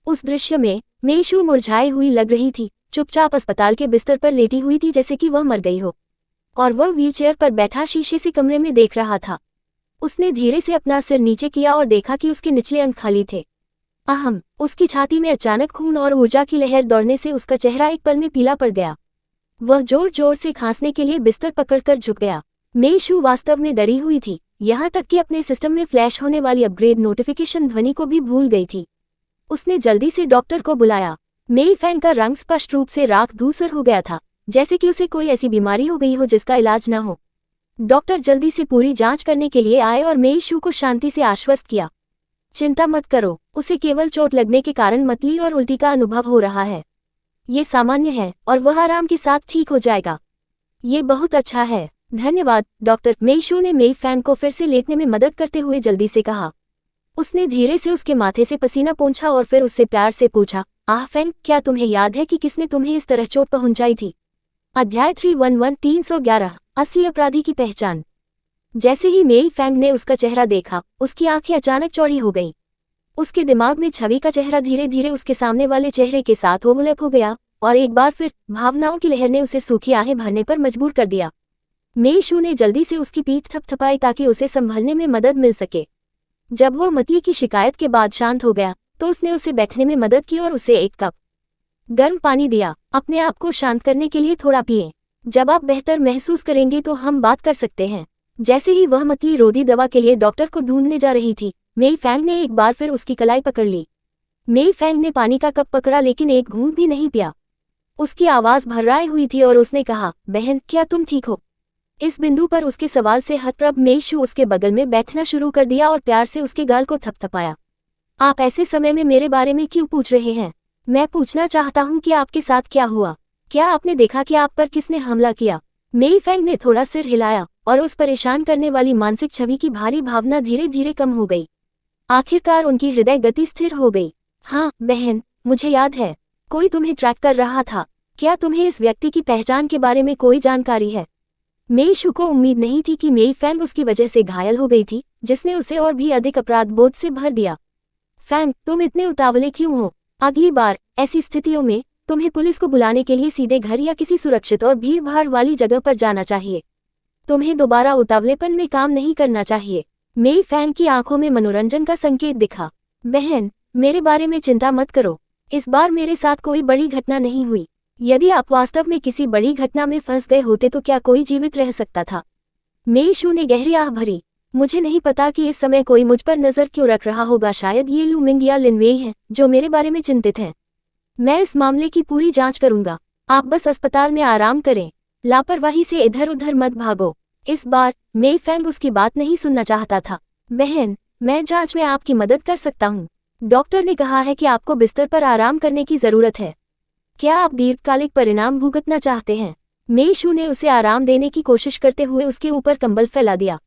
उस दृश्य में मेई शू मुरझाई हुई लग रही थी, चुपचाप अस्पताल के बिस्तर पर लेटी हुई थी जैसे कि वह मर गई हो, और वह व्हीलचेयर पर बैठा शीशे से कमरे में देख रहा था। उसने धीरे से अपना सिर नीचे किया और देखा कि उसके निचले अंग खाली थे। अहम, उसकी छाती में अचानक खून और ऊर्जा की लहर दौड़ने से उसका चेहरा एक पल में पीला पड़ गया। वह जोर जोर से खांसने के लिए बिस्तर पकड़कर झुक गया। मेई शू वास्तव में डरी हुई थी, यहाँ तक कि अपने सिस्टम में फ्लैश होने वाली अपग्रेड नोटिफिकेशन ध्वनि को भी भूल गई थी। उसने जल्दी से डॉक्टर को बुलाया। मेई फैंग का रंग स्पष्ट रूप से राख धूसर हो गया था, जैसे कि उसे कोई ऐसी बीमारी हो गई हो जिसका इलाज न हो। डॉक्टर जल्दी से पूरी जांच करने के लिए आए और मेई शू को शांति से आश्वस्त किया। चिंता मत करो, उसे केवल चोट लगने के कारण मतली और उल्टी का अनुभव हो रहा है। ये सामान्य है और वह आराम के साथ ठीक हो जाएगा। ये बहुत अच्छा है, धन्यवाद डॉक्टर। मेई शू ने मेई फैंग को फिर से लेटने में मदद करते हुए जल्दी से कहा। उसने धीरे से उसके माथे से पसीना पोंछा और फिर उससे प्यार से पूछा, आह फैंग, क्या तुम्हें याद है कि किसने तुम्हें इस तरह चोट पहुंचाई थी? अध्याय 311 असली अपराधी की पहचान। जैसे ही मेई फैंग ने उसका चेहरा देखा, उसकी आंखें अचानक चौड़ी हो गईं। उसके दिमाग में छवि का चेहरा धीरे धीरे उसके सामने वाले चेहरे के साथ ओवरलैप हो गया, और एक बार फिर भावनाओं की लहर ने उसे सूखी आहें भरने पर मजबूर कर दिया। मेई शू ने जल्दी से उसकी पीठ थपथपाई ताकि उसे संभलने में मदद मिल सके। जब वह मतली की शिकायत के बाद शांत हो गया तो उसने उसे बैठने में मदद की और उसे एक कप गर्म पानी दिया। अपने आप को शांत करने के लिए थोड़ा पिएं। जब आप बेहतर महसूस करेंगे तो हम बात कर सकते हैं। जैसे ही वह मतली रोधी दवा के लिए डॉक्टर को ढूंढने जा रही थी, मेई फैंग ने एक बार फिर उसकी कलाई पकड़ ली। मेई फैंग ने पानी का कप पकड़ा लेकिन एक घूंट भी नहीं पिया। उसकी आवाज भर्राई हुई थी और उसने कहा, बहन, क्या तुम ठीक हो? इस बिंदु पर उसके सवाल से हतप्रभ मेई शू उसके बगल में बैठना शुरू कर दिया और प्यार से उसके गाल को थपथपाया। आप ऐसे समय में मेरे बारे में क्यों पूछ रहे हैं? मैं पूछना चाहता हूं कि आपके साथ क्या हुआ। क्या आपने देखा कि आप पर किसने हमला किया? मेई फैंग ने थोड़ा सिर हिलाया और उस परेशान करने वाली मानसिक छवि की भारी भावना धीरे धीरे कम हो गई। आखिरकार उनकी हृदय गति स्थिर हो गई। हाँ बहन, मुझे याद है, कोई तुम्हें ट्रैक कर रहा था। क्या तुम्हें इस व्यक्ति की पहचान के बारे में कोई जानकारी है? मेई शू को उम्मीद नहीं थी कि मेई फैंग उसकी वजह से घायल हो गई थी, जिसने उसे और भी अधिक अपराध बोध से भर दिया। फैंग, तुम इतने उतावले क्यों हो? अगली बार ऐसी स्थितियों में तुम्हें पुलिस को बुलाने के लिए सीधे घर या किसी सुरक्षित और भीड़-भाड़ वाली जगह पर जाना चाहिए। तुम्हें दोबारा उतावलेपन में काम नहीं करना चाहिए। मेई फैंग की आंखों में मनोरंजन का संकेत दिखा। बहन, मेरे बारे में चिंता मत करो। इस बार मेरे साथ कोई बड़ी घटना नहीं हुई। यदि आप वास्तव में किसी बड़ी घटना में फंस गए होते तो क्या कोई जीवित रह सकता था? मेई शू ने गहरी आह भरी। मुझे नहीं पता कि इस समय कोई मुझ पर नजर क्यों रख रहा होगा। शायद ये लू मिंग या लिन वेई हैं जो मेरे बारे में चिंतित हैं। मैं इस मामले की पूरी जांच करूंगा। आप बस अस्पताल में आराम करें। लापरवाही से इधर उधर मत भागो। इस बार मेई फेंग उसकी बात नहीं सुनना चाहता था। बहन, मैं जांच में आपकी मदद कर सकता हूँ। डॉक्टर ने कहा है कि आपको बिस्तर पर आराम करने की जरूरत है। क्या आप दीर्घकालिक परिणाम भुगतना चाहते हैं? मेई शू ने उसे आराम देने की कोशिश करते हुए उसके ऊपर कंबल फैला दिया।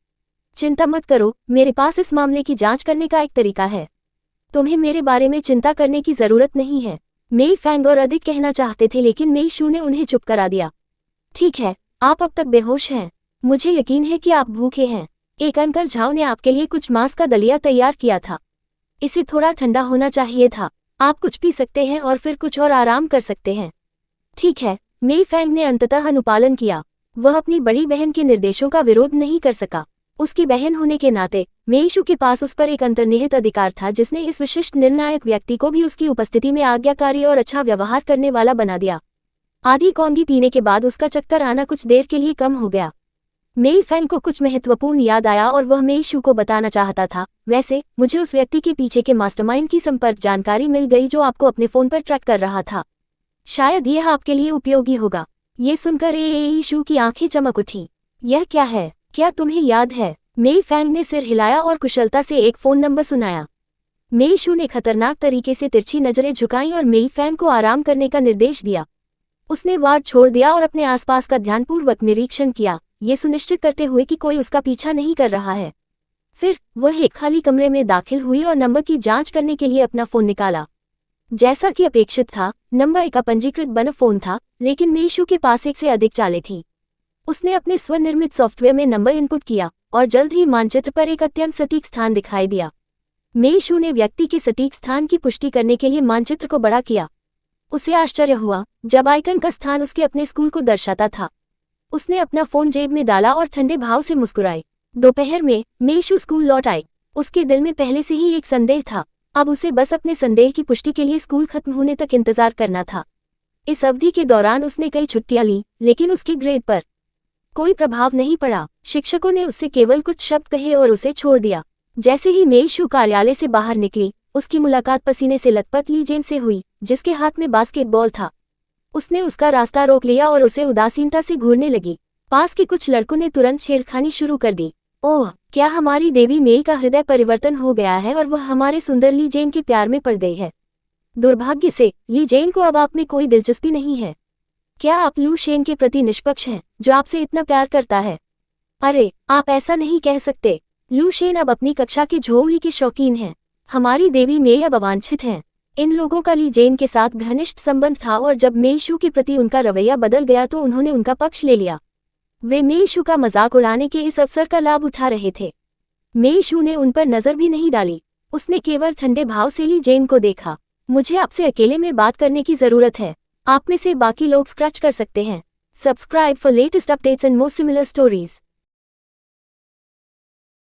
चिंता मत करो, मेरे पास इस मामले की जांच करने का एक तरीका है। तुम्हें मेरे बारे में चिंता करने की जरूरत नहीं है। मेई फेंग और अधिक कहना चाहते थे, लेकिन मेई शू ने उन्हें चुप करा दिया। ठीक है, आप अब तक बेहोश हैं। मुझे यकीन है कि आप भूखे हैं। एक अंकल झाओ ने आपके लिए कुछ मांस का दलिया तैयार किया था। इसे थोड़ा ठंडा होना चाहिए था। आप कुछ पी सकते हैं और फिर कुछ और आराम कर सकते हैं। ठीक है, मेई फेंग ने अंततः अनुपालन किया। वह अपनी बड़ी बहन के निर्देशों का विरोध नहीं कर सका। उसकी बहन होने के नाते मेई शू के पास उस पर एक अंतर्निहित अधिकार था, जिसने इस विशिष्ट निर्णायक व्यक्ति को भी उसकी उपस्थिति में आज्ञाकारी और अच्छा व्यवहार करने वाला बना दिया। आधी कॉन्गी पीने के बाद उसका चक्कर आना कुछ देर के लिए कम हो गया। मेई फेंग को कुछ महत्वपूर्ण याद आया और वह मेई शू को बताना चाहता था, वैसे मुझे उस व्यक्ति के पीछे के मास्टरमाइंड की संपर्क जानकारी मिल गई जो आपको अपने फोन पर ट्रैक कर रहा था। शायद यह आपके लिए उपयोगी होगा। ये सुनकर मेई शू की आंखें चमक उठी। यह क्या है? क्या तुम्हें याद है? मेई फेंग ने सिर हिलाया और कुशलता से एक फोन नंबर सुनाया। मेई शू ने खतरनाक तरीके से तिरछी नजरें झुकाईं और मेई फेंग को आराम करने का निर्देश दिया। उसने वार्ड छोड़ दिया और अपने आसपास का ध्यानपूर्वक निरीक्षण किया, ये सुनिश्चित करते हुए कि कोई उसका पीछा नहीं कर रहा है। फिर वह एक खाली कमरे में दाखिल हुई और नंबर की जांच करने के लिए अपना फोन निकाला। जैसा कि अपेक्षित था, नंबर एक अपंजीकृत बना फोन था, लेकिन मेई शू के पास एक से अधिक चालें थीं। उसने अपने स्वनिर्मित सॉफ्टवेयर में नंबर इनपुट किया और जल्द ही मानचित्र पर एक अत्यंत सटीक स्थान दिखाई दिया। मेई शू ने व्यक्ति के सटीक स्थान की पुष्टि करने के लिए मानचित्र को बड़ा किया। उसे आश्चर्य हुआ जब आइकन का स्थान उसके अपने स्कूल को दर्शाता था। उसने अपना फोन जेब में डाला और ठंडे भाव से मुस्कुराई। दोपहर में मेई शू स्कूल लौट आई। उसके दिल में पहले से ही एक संदेह था। अब उसे बस अपने संदेह की पुष्टि के लिए स्कूल खत्म होने तक इंतजार करना था। इस अवधि के दौरान उसने कई छुट्टियां लीं, लेकिन उसके ग्रेड पर कोई प्रभाव नहीं पड़ा। शिक्षकों ने उससे केवल कुछ शब्द कहे और उसे छोड़ दिया। जैसे ही मेई शू कार्यालय से बाहर निकली, उसकी मुलाकात पसीने से लथपथ ली जेन से हुई, जिसके हाथ में बास्केटबॉल था। उसने उसका रास्ता रोक लिया और उसे उदासीनता से घूरने लगी। पास के कुछ लड़कों ने तुरंत छेड़खानी शुरू कर दी। ओह, क्या हमारी देवी मेई का हृदय परिवर्तन हो गया है और वह हमारे सुंदर ली जेन के प्यार में पड़ गई है। दुर्भाग्य से ली जेन को अब आप में कोई दिलचस्पी नहीं है। क्या आप लू शेन के प्रति निष्पक्ष हैं, जो आपसे इतना प्यार करता है? अरे, आप ऐसा नहीं कह सकते। लू शेन अब अपनी कक्षा के झोली के शौकीन हैं। हमारी देवी मेई अब अवांछित हैं। इन लोगों का ली जेन के साथ घनिष्ठ संबंध था और जब मेई शू के प्रति उनका रवैया बदल गया तो उन्होंने उनका पक्ष ले लिया। वे मेई शू का मजाक उड़ाने के इस अवसर का लाभ उठा रहे थे। मेई शू ने उन पर नजर भी नहीं डाली। उसने केवल ठंडे भाव से ली जेन को देखा। मुझे आपसे अकेले में बात करने की जरूरत है। आप में से बाकी लोग स्क्रैच कर सकते हैं। Subscribe for latest updates and more similar stories.